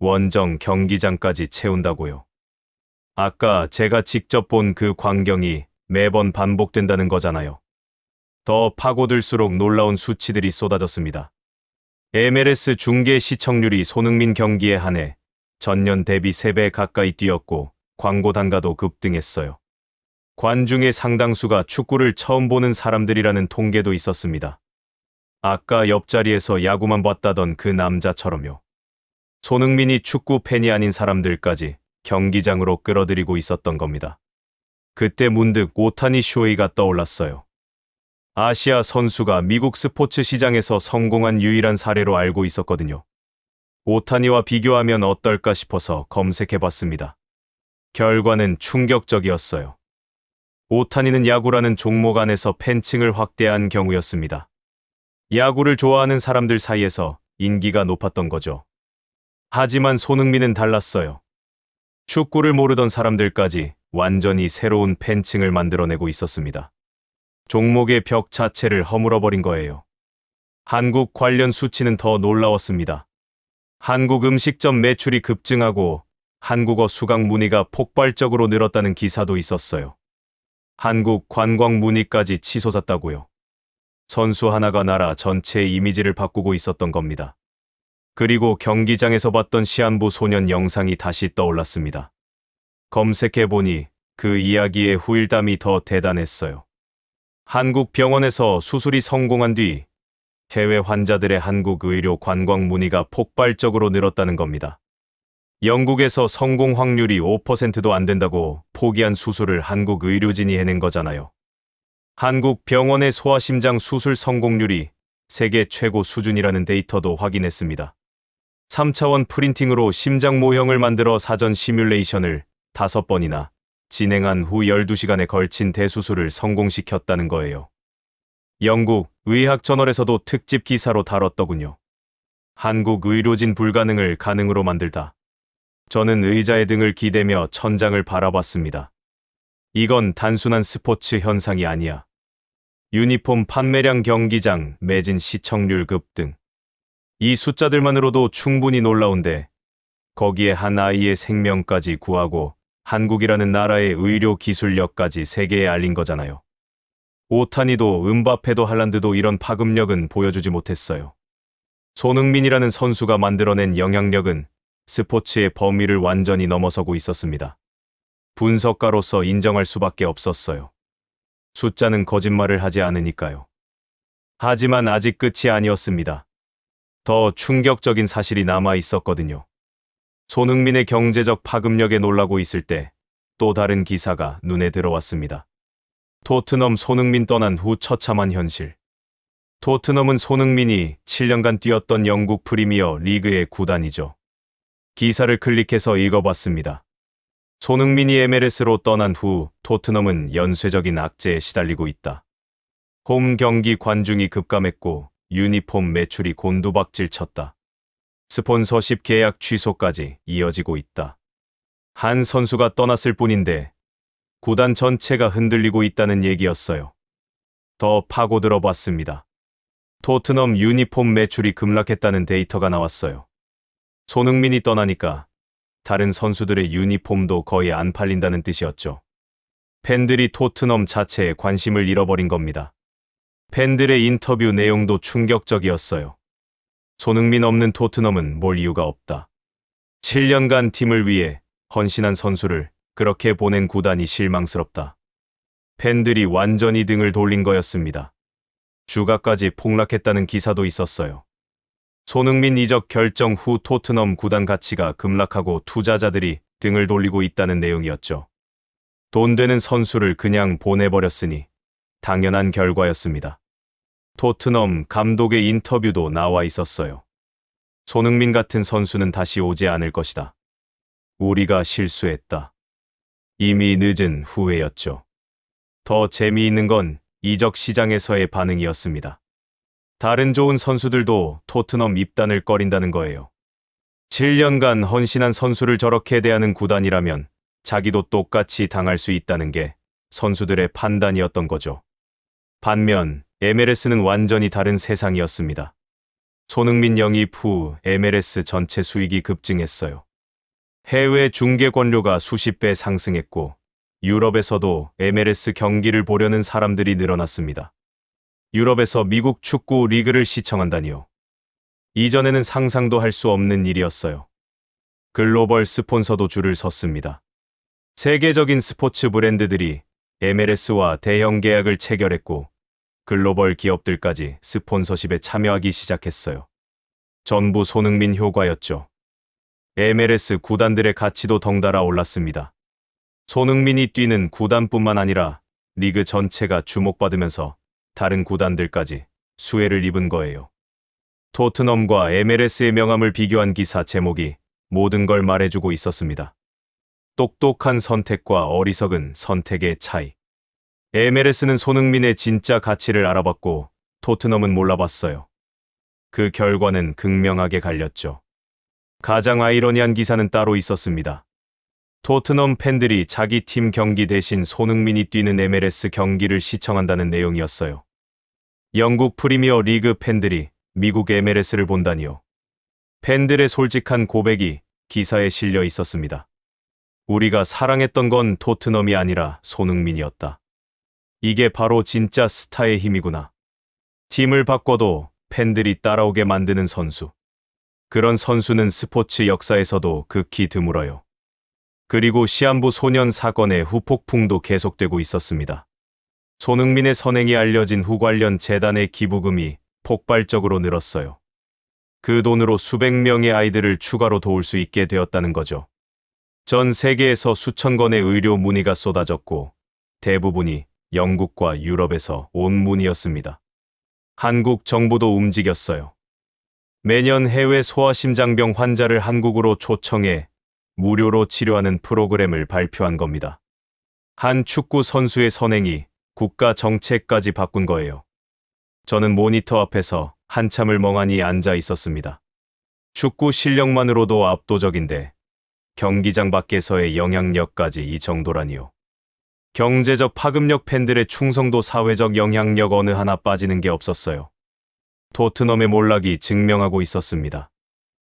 원정 경기장까지 채운다고요. 아까 제가 직접 본 그 광경이 매번 반복된다는 거잖아요. 더 파고들수록 놀라운 수치들이 쏟아졌습니다. MLS 중계 시청률이 손흥민 경기에 한해 전년 대비 3배 가까이 뛰었고 광고 단가도 급등했어요. 관중의 상당수가 축구를 처음 보는 사람들이라는 통계도 있었습니다. 아까 옆자리에서 야구만 봤다던 그 남자처럼요. 손흥민이 축구 팬이 아닌 사람들까지 경기장으로 끌어들이고 있었던 겁니다. 그때 문득 오타니 쇼헤이가 떠올랐어요. 아시아 선수가 미국 스포츠 시장에서 성공한 유일한 사례로 알고 있었거든요. 오타니와 비교하면 어떨까 싶어서 검색해봤습니다. 결과는 충격적이었어요. 오타니는 야구라는 종목 안에서 팬층을 확대한 경우였습니다. 야구를 좋아하는 사람들 사이에서 인기가 높았던 거죠. 하지만 손흥민은 달랐어요. 축구를 모르던 사람들까지 완전히 새로운 팬층을 만들어내고 있었습니다. 종목의 벽 자체를 허물어버린 거예요. 한국 관련 수치는 더 놀라웠습니다. 한국 음식점 매출이 급증하고 한국어 수강 문의가 폭발적으로 늘었다는 기사도 있었어요. 한국 관광 문의까지 치솟았다고요. 선수 하나가 나라 전체의 이미지를 바꾸고 있었던 겁니다. 그리고 경기장에서 봤던 시한부 소년 영상이 다시 떠올랐습니다. 검색해보니 그 이야기의 후일담이 더 대단했어요. 한국 병원에서 수술이 성공한 뒤 해외 환자들의 한국 의료 관광 문의가 폭발적으로 늘었다는 겁니다. 영국에서 성공 확률이 5%도 안 된다고 포기한 수술을 한국 의료진이 해낸 거잖아요. 한국 병원의 소아심장 수술 성공률이 세계 최고 수준이라는 데이터도 확인했습니다. 3차원 프린팅으로 심장 모형을 만들어 사전 시뮬레이션을 5번이나 진행한 후 12시간에 걸친 대수술을 성공시켰다는 거예요. 영국 의학저널에서도 특집 기사로 다뤘더군요. 한국 의료진 불가능을 가능으로 만들다. 저는 의자에 등을 기대며 천장을 바라봤습니다. 이건 단순한 스포츠 현상이 아니야. 유니폼 판매량, 경기장 매진, 시청률 급등. 이 숫자들만으로도 충분히 놀라운데 거기에 한 아이의 생명까지 구하고 한국이라는 나라의 의료 기술력까지 세계에 알린 거잖아요. 오타니도 음바페도 할란드도 이런 파급력은 보여주지 못했어요. 손흥민이라는 선수가 만들어낸 영향력은 스포츠의 범위를 완전히 넘어서고 있었습니다. 분석가로서 인정할 수밖에 없었어요. 숫자는 거짓말을 하지 않으니까요. 하지만 아직 끝이 아니었습니다. 더 충격적인 사실이 남아 있었거든요. 손흥민의 경제적 파급력에 놀라고 있을 때 또 다른 기사가 눈에 들어왔습니다. 토트넘 손흥민 떠난 후 처참한 현실. 토트넘은 손흥민이 7년간 뛰었던 영국 프리미어 리그의 구단이죠. 기사를 클릭해서 읽어봤습니다. 손흥민이 MLS로 떠난 후 토트넘은 연쇄적인 악재에 시달리고 있다. 홈 경기 관중이 급감했고 유니폼 매출이 곤두박질 쳤다. 스폰서십 계약 취소까지 이어지고 있다. 한 선수가 떠났을 뿐인데 구단 전체가 흔들리고 있다는 얘기였어요. 더 파고들어 봤습니다. 토트넘 유니폼 매출이 급락했다는 데이터가 나왔어요. 손흥민이 떠나니까 다른 선수들의 유니폼도 거의 안 팔린다는 뜻이었죠. 팬들이 토트넘 자체에 관심을 잃어버린 겁니다. 팬들의 인터뷰 내용도 충격적이었어요. 손흥민 없는 토트넘은 몰 이유가 없다. 7년간 팀을 위해 헌신한 선수를 그렇게 보낸 구단이 실망스럽다. 팬들이 완전히 등을 돌린 거였습니다. 주가까지 폭락했다는 기사도 있었어요. 손흥민 이적 결정 후 토트넘 구단 가치가 급락하고 투자자들이 등을 돌리고 있다는 내용이었죠. 돈 되는 선수를 그냥 보내버렸으니 당연한 결과였습니다. 토트넘 감독의 인터뷰도 나와 있었어요. 손흥민 같은 선수는 다시 오지 않을 것이다. 우리가 실수했다. 이미 늦은 후회였죠. 더 재미있는 건 이적 시장에서의 반응이었습니다. 다른 좋은 선수들도 토트넘 입단을 꺼린다는 거예요. 7년간 헌신한 선수를 저렇게 대하는 구단이라면 자기도 똑같이 당할 수 있다는 게 선수들의 판단이었던 거죠. 반면 MLS는 완전히 다른 세상이었습니다. 손흥민 영입 후 MLS 전체 수익이 급증했어요. 해외 중계 권료가 수십 배 상승했고 유럽에서도 MLS 경기를 보려는 사람들이 늘어났습니다. 유럽에서 미국 축구 리그를 시청한다니요. 이전에는 상상도 할 수 없는 일이었어요. 글로벌 스폰서도 줄을 섰습니다. 세계적인 스포츠 브랜드들이 MLS와 대형 계약을 체결했고 글로벌 기업들까지 스폰서십에 참여하기 시작했어요. 전부 손흥민 효과였죠. MLS 구단들의 가치도 덩달아 올랐습니다. 손흥민이 뛰는 구단뿐만 아니라 리그 전체가 주목받으면서 다른 구단들까지 수혜를 입은 거예요. 토트넘과 MLS의 명함을 비교한 기사 제목이 모든 걸 말해주고 있었습니다. 똑똑한 선택과 어리석은 선택의 차이. MLS는 손흥민의 진짜 가치를 알아봤고 토트넘은 몰라봤어요. 그 결과는 극명하게 갈렸죠. 가장 아이러니한 기사는 따로 있었습니다. 토트넘 팬들이 자기 팀 경기 대신 손흥민이 뛰는 MLS 경기를 시청한다는 내용이었어요. 영국 프리미어 리그 팬들이 미국 MLS를 본다니요. 팬들의 솔직한 고백이 기사에 실려 있었습니다. 우리가 사랑했던 건 토트넘이 아니라 손흥민이었다. 이게 바로 진짜 스타의 힘이구나. 팀을 바꿔도 팬들이 따라오게 만드는 선수. 그런 선수는 스포츠 역사에서도 극히 드물어요. 그리고 시한부 소년 사건의 후폭풍도 계속되고 있었습니다. 손흥민의 선행이 알려진 후 관련 재단의 기부금이 폭발적으로 늘었어요. 그 돈으로 수백 명의 아이들을 추가로 도울 수 있게 되었다는 거죠. 전 세계에서 수천 건의 의료 문의가 쏟아졌고 대부분이 영국과 유럽에서 온 문의였습니다. 한국 정부도 움직였어요. 매년 해외 소아심장병 환자를 한국으로 초청해 무료로 치료하는 프로그램을 발표한 겁니다. 한 축구 선수의 선행이 국가 정책까지 바꾼 거예요. 저는 모니터 앞에서 한참을 멍하니 앉아 있었습니다. 축구 실력만으로도 압도적인데 경기장 밖에서의 영향력까지 이 정도라니요. 경제적 파급력, 팬들의 충성도, 사회적 영향력 어느 하나 빠지는 게 없었어요. 토트넘의 몰락이 증명하고 있었습니다.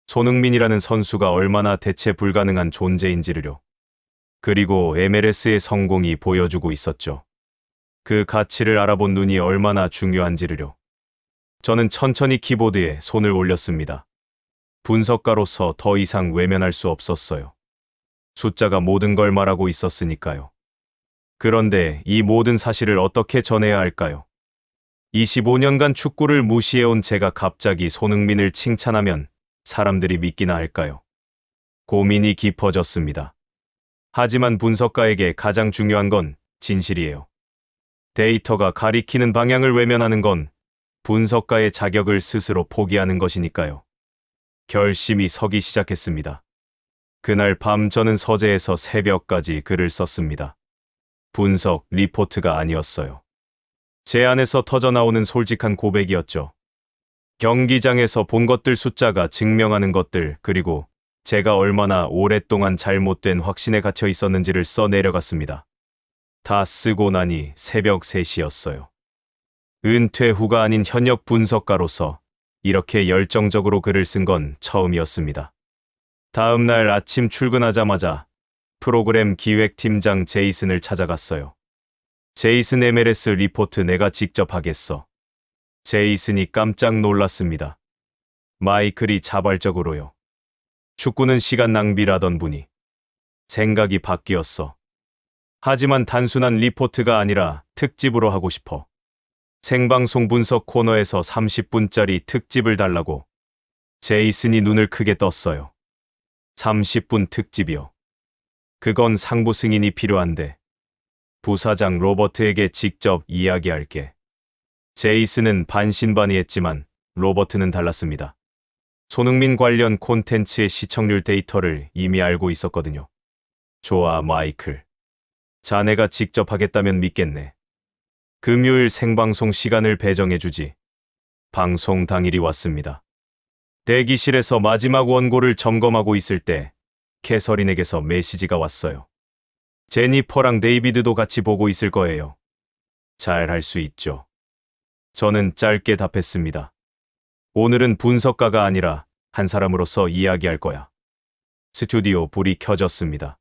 손흥민이라는 선수가 얼마나 대체 불가능한 존재인지를요. 그리고 MLS의 성공이 보여주고 있었죠. 그 가치를 알아본 눈이 얼마나 중요한지를요. 저는 천천히 키보드에 손을 올렸습니다. 분석가로서 더 이상 외면할 수 없었어요. 숫자가 모든 걸 말하고 있었으니까요. 그런데 이 모든 사실을 어떻게 전해야 할까요? 25년간 축구를 무시해온 제가 갑자기 손흥민을 칭찬하면 사람들이 믿기나 할까요? 고민이 깊어졌습니다. 하지만 분석가에게 가장 중요한 건 진실이에요. 데이터가 가리키는 방향을 외면하는 건 분석가의 자격을 스스로 포기하는 것이니까요. 결심이 서기 시작했습니다. 그날 밤 저는 서재에서 새벽까지 글을 썼습니다. 분석 리포트가 아니었어요. 제 안에서 터져나오는 솔직한 고백이었죠. 경기장에서 본 것들, 숫자가 증명하는 것들, 그리고 제가 얼마나 오랫동안 잘못된 확신에 갇혀 있었는지를 써 내려갔습니다. 다 쓰고 나니 새벽 3시였어요. 은퇴 후가 아닌 현역 분석가로서 이렇게 열정적으로 글을 쓴 건 처음이었습니다. 다음 날 아침 출근하자마자 프로그램 기획팀장 제이슨을 찾아갔어요. 제이슨, MLS 리포트 내가 직접 하겠어. 제이슨이 깜짝 놀랐습니다. 마이클이 자발적으로요. 축구는 시간 낭비라던 분이 생각이 바뀌었어. 하지만 단순한 리포트가 아니라 특집으로 하고 싶어. 생방송 분석 코너에서 30분짜리 특집을 달라고. 제이슨이 눈을 크게 떴어요. 30분 특집이요. 그건 상부 승인이 필요한데. 부사장 로버트에게 직접 이야기할게. 제이슨은 반신반의했지만 로버트는 달랐습니다. 손흥민 관련 콘텐츠의 시청률 데이터를 이미 알고 있었거든요. 좋아, 마이클. 자네가 직접 하겠다면 믿겠네. 금요일 생방송 시간을 배정해주지. 방송 당일이 왔습니다. 대기실에서 마지막 원고를 점검하고 있을 때 캐서린에게서 메시지가 왔어요. 제니퍼랑 데이비드도 같이 보고 있을 거예요. 잘 할 수 있죠. 저는 짧게 답했습니다. 오늘은 분석가가 아니라 한 사람으로서 이야기할 거야. 스튜디오 불이 켜졌습니다.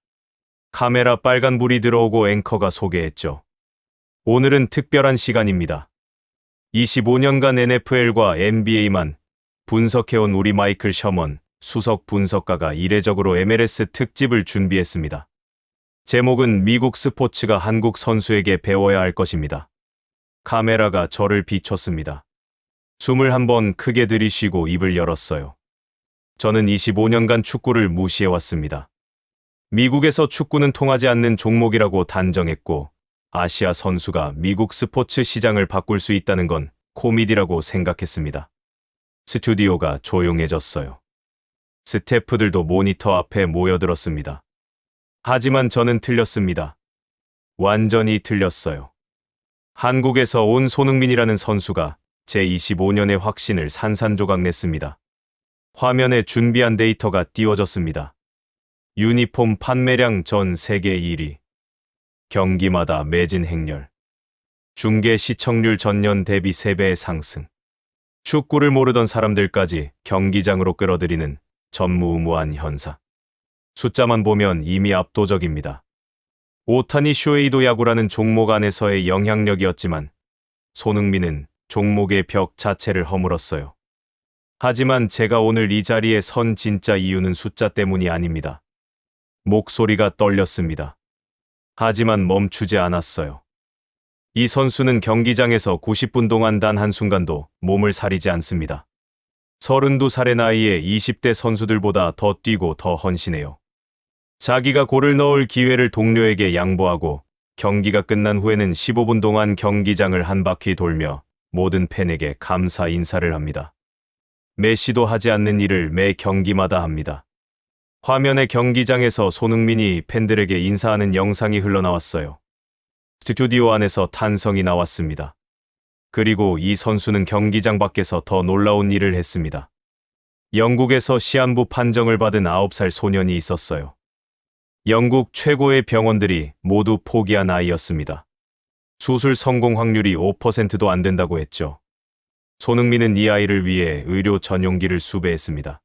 카메라 빨간불이 들어오고 앵커가 소개했죠. 오늘은 특별한 시간입니다. 25년간 NFL과 NBA만 분석해온 우리 마이클 셔먼 수석 분석가가 이례적으로 MLS 특집을 준비했습니다. 제목은 미국 스포츠가 한국 선수에게 배워야 할 것입니다. 카메라가 저를 비췄습니다. 숨을 한번 크게 들이쉬고 입을 열었어요. 저는 25년간 축구를 무시해왔습니다. 미국에서 축구는 통하지 않는 종목이라고 단정했고, 아시아 선수가 미국 스포츠 시장을 바꿀 수 있다는 건 코미디라고 생각했습니다. 스튜디오가 조용해졌어요. 스태프들도 모니터 앞에 모여들었습니다. 하지만 저는 틀렸습니다. 완전히 틀렸어요. 한국에서 온 손흥민이라는 선수가 제 25년의 확신을 산산조각 냈습니다. 화면에 준비한 데이터가 띄워졌습니다. 유니폼 판매량 전 세계 1위. 경기마다 매진 행렬. 중계 시청률 전년 대비 3배의 상승. 축구를 모르던 사람들까지 경기장으로 끌어들이는 전무후무한 현상. 숫자만 보면 이미 압도적입니다. 오타니 쇼헤이도 야구라는 종목 안에서의 영향력이었지만 손흥민은 종목의 벽 자체를 허물었어요. 하지만 제가 오늘 이 자리에 선 진짜 이유는 숫자 때문이 아닙니다. 목소리가 떨렸습니다. 하지만 멈추지 않았어요. 이 선수는 경기장에서 90분 동안 단 한순간도 몸을 사리지 않습니다. 32살의 나이에 20대 선수들보다 더 뛰고 더 헌신해요. 자기가 골을 넣을 기회를 동료에게 양보하고 경기가 끝난 후에는 15분 동안 경기장을 한 바퀴 돌며 모든 팬에게 감사 인사를 합니다. 메시도 하지 않는 일을 매 경기마다 합니다. 화면의 경기장에서 손흥민이 팬들에게 인사하는 영상이 흘러나왔어요. 스튜디오 안에서 탄성이 나왔습니다. 그리고 이 선수는 경기장 밖에서 더 놀라운 일을 했습니다. 영국에서 시한부 판정을 받은 9살 소년이 있었어요. 영국 최고의 병원들이 모두 포기한 아이였습니다. 수술 성공 확률이 5%도 안 된다고 했죠. 손흥민은 이 아이를 위해 의료 전용기를 수배했습니다.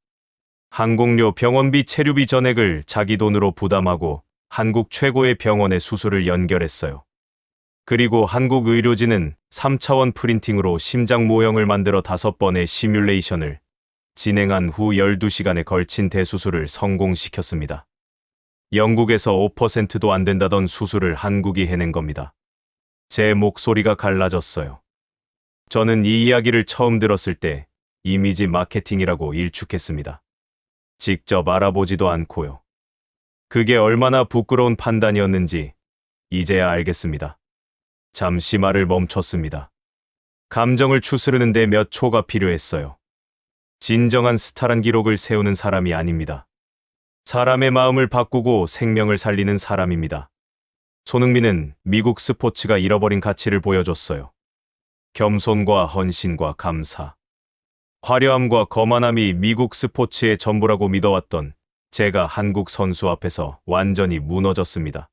항공료, 병원비, 체류비 전액을 자기 돈으로 부담하고 한국 최고의 병원에 수술을 연결했어요. 그리고 한국 의료진은 3차원 프린팅으로 심장 모형을 만들어 5번의 시뮬레이션을 진행한 후 12시간에 걸친 대수술을 성공시켰습니다. 영국에서 5%도 안 된다던 수술을 한국이 해낸 겁니다. 제 목소리가 갈라졌어요. 저는 이 이야기를 처음 들었을 때 이미지 마케팅이라고 일축했습니다. 직접 알아보지도 않고요. 그게 얼마나 부끄러운 판단이었는지 이제야 알겠습니다. 잠시 말을 멈췄습니다. 감정을 추스르는데 몇 초가 필요했어요. 진정한 스타란 기록을 세우는 사람이 아닙니다. 사람의 마음을 바꾸고 생명을 살리는 사람입니다. 손흥민은 미국 스포츠가 잃어버린 가치를 보여줬어요. 겸손과 헌신과 감사. 화려함과 거만함이 미국 스포츠의 전부라고 믿어왔던 제가 한국 선수 앞에서 완전히 무너졌습니다.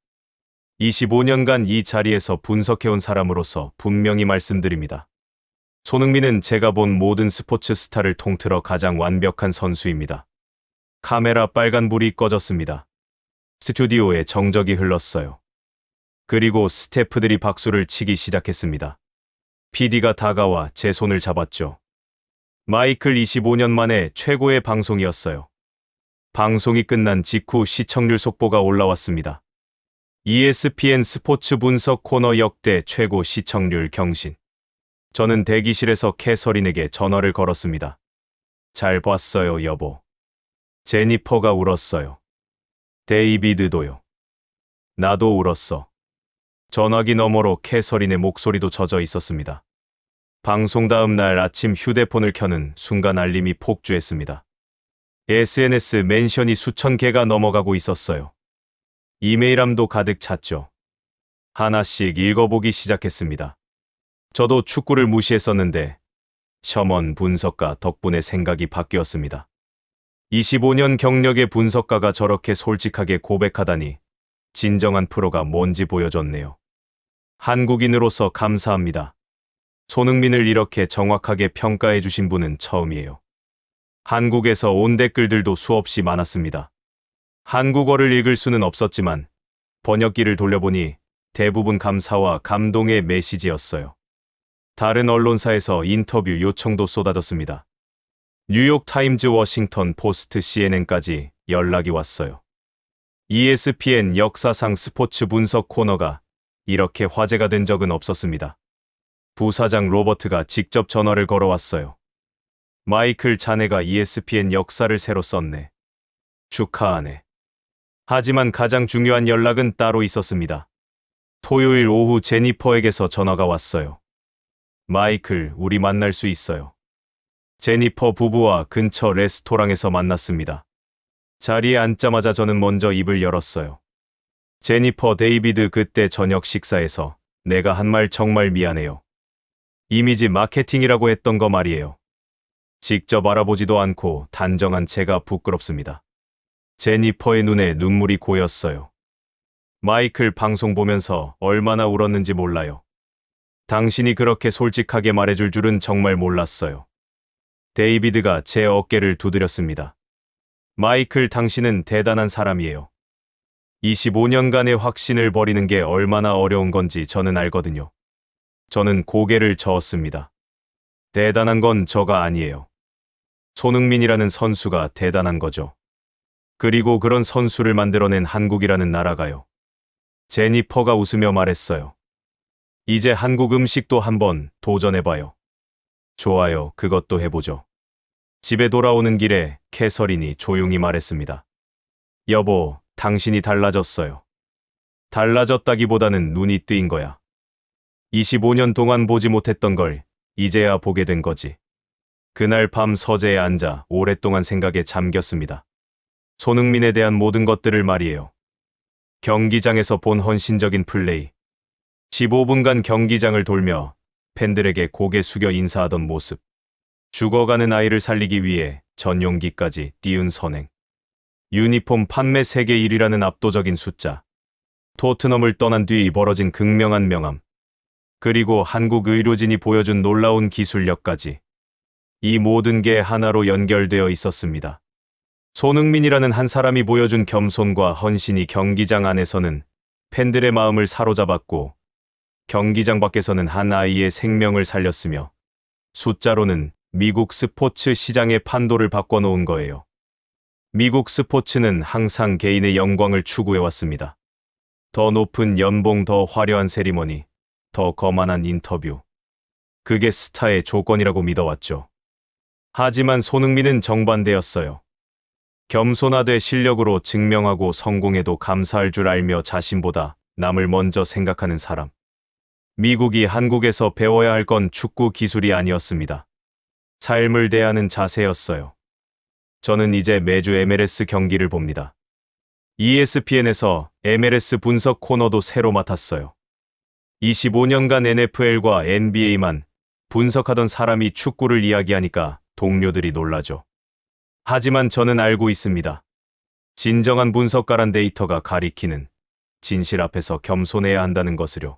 25년간 이 자리에서 분석해온 사람으로서 분명히 말씀드립니다. 손흥민은 제가 본 모든 스포츠 스타를 통틀어 가장 완벽한 선수입니다. 카메라 빨간불이 꺼졌습니다. 스튜디오에 정적이 흘렀어요. 그리고 스태프들이 박수를 치기 시작했습니다. PD가 다가와 제 손을 잡았죠. 마이클 25년 만에 최고의 방송이었어요. 방송이 끝난 직후 시청률 속보가 올라왔습니다. ESPN 스포츠 분석 코너 역대 최고 시청률 경신. 저는 대기실에서 캐서린에게 전화를 걸었습니다. 잘 봤어요, 여보. 제니퍼가 울었어요. 데이비드도요. 나도 울었어. 전화기 너머로 캐서린의 목소리도 젖어 있었습니다. 방송 다음 날 아침 휴대폰을 켜는 순간 알림이 폭주했습니다. SNS 멘션이 수천 개가 넘어가고 있었어요. 이메일함도 가득 찼죠. 하나씩 읽어보기 시작했습니다. 저도 축구를 무시했었는데 셔먼 분석가 덕분에 생각이 바뀌었습니다. 25년 경력의 분석가가 저렇게 솔직하게 고백하다니 진정한 프로가 뭔지 보여줬네요. 한국인으로서 감사합니다. 손흥민을 이렇게 정확하게 평가해 주신 분은 처음이에요. 한국에서 온 댓글들도 수없이 많았습니다. 한국어를 읽을 수는 없었지만 번역기를 돌려보니 대부분 감사와 감동의 메시지였어요. 다른 언론사에서 인터뷰 요청도 쏟아졌습니다. 뉴욕 타임즈, 워싱턴 포스트, CNN까지 연락이 왔어요. ESPN 역사상 스포츠 분석 코너가 이렇게 화제가 된 적은 없었습니다. 부사장 로버트가 직접 전화를 걸어왔어요. 마이클, 자네가 ESPN 역사를 새로 썼네. 축하하네. 하지만 가장 중요한 연락은 따로 있었습니다. 토요일 오후 제니퍼에게서 전화가 왔어요. 마이클, 우리 만날 수 있어요. 제니퍼 부부와 근처 레스토랑에서 만났습니다. 자리에 앉자마자 저는 먼저 입을 열었어요. 제니퍼, 데이비드, 그때 저녁 식사에서 내가 한 말 정말 미안해요. 이미지 마케팅이라고 했던 거 말이에요. 직접 알아보지도 않고 단정한 제가 부끄럽습니다. 제니퍼의 눈에 눈물이 고였어요. 마이클, 방송 보면서 얼마나 울었는지 몰라요. 당신이 그렇게 솔직하게 말해줄 줄은 정말 몰랐어요. 데이비드가 제 어깨를 두드렸습니다. 마이클, 당신은 대단한 사람이에요. 25년간의 확신을 버리는 게 얼마나 어려운 건지 저는 알거든요. 저는 고개를 저었습니다. 대단한 건 저가 아니에요. 손흥민이라는 선수가 대단한 거죠. 그리고 그런 선수를 만들어낸 한국이라는 나라가요. 제니퍼가 웃으며 말했어요. 이제 한국 음식도 한번 도전해봐요. 좋아요, 그것도 해보죠. 집에 돌아오는 길에 캐서린이 조용히 말했습니다. 여보, 당신이 달라졌어요. 달라졌다기보다는 눈이 뜨인 거야. 25년 동안 보지 못했던 걸 이제야 보게 된 거지. 그날 밤 서재에 앉아 오랫동안 생각에 잠겼습니다. 손흥민에 대한 모든 것들을 말이에요. 경기장에서 본 헌신적인 플레이. 15분간 경기장을 돌며 팬들에게 고개 숙여 인사하던 모습. 죽어가는 아이를 살리기 위해 전용기까지 띄운 선행. 유니폼 판매 세계 1위라는 압도적인 숫자. 토트넘을 떠난 뒤 벌어진 극명한 명암. 그리고 한국 의료진이 보여준 놀라운 기술력까지. 이 모든 게 하나로 연결되어 있었습니다. 손흥민이라는 한 사람이 보여준 겸손과 헌신이 경기장 안에서는 팬들의 마음을 사로잡았고 경기장 밖에서는 한 아이의 생명을 살렸으며 숫자로는 미국 스포츠 시장의 판도를 바꿔놓은 거예요. 미국 스포츠는 항상 개인의 영광을 추구해왔습니다. 더 높은 연봉, 더 화려한 세리머니, 더 거만한 인터뷰. 그게 스타의 조건이라고 믿어왔죠. 하지만 손흥민은 정반대였어요. 겸손하되 실력으로 증명하고 성공해도 감사할 줄 알며 자신보다 남을 먼저 생각하는 사람. 미국이 한국에서 배워야 할 건 축구 기술이 아니었습니다. 삶을 대하는 자세였어요. 저는 이제 매주 MLS 경기를 봅니다. ESPN에서 MLS 분석 코너도 새로 맡았어요. 25년간 NFL과 NBA만 분석하던 사람이 축구를 이야기하니까 동료들이 놀라죠. 하지만 저는 알고 있습니다. 진정한 분석가란 데이터가 가리키는 진실 앞에서 겸손해야 한다는 것을요.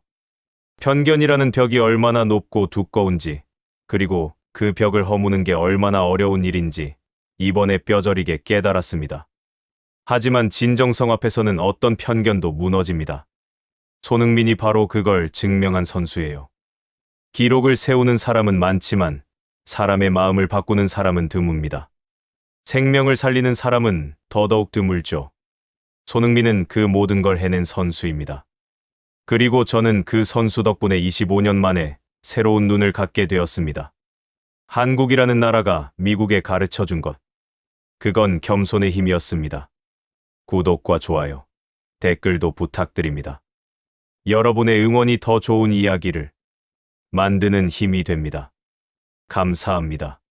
편견이라는 벽이 얼마나 높고 두꺼운지, 그리고 그 벽을 허무는 게 얼마나 어려운 일인지 이번에 뼈저리게 깨달았습니다. 하지만 진정성 앞에서는 어떤 편견도 무너집니다. 손흥민이 바로 그걸 증명한 선수예요. 기록을 세우는 사람은 많지만 사람의 마음을 바꾸는 사람은 드뭅니다. 생명을 살리는 사람은 더더욱 드물죠. 손흥민은 그 모든 걸 해낸 선수입니다. 그리고 저는 그 선수 덕분에 25년 만에 새로운 눈을 갖게 되었습니다. 한국이라는 나라가 미국에 가르쳐 준 것. 그건 겸손의 힘이었습니다. 구독과 좋아요, 댓글도 부탁드립니다. 여러분의 응원이 더 좋은 이야기를 만드는 힘이 됩니다. 감사합니다.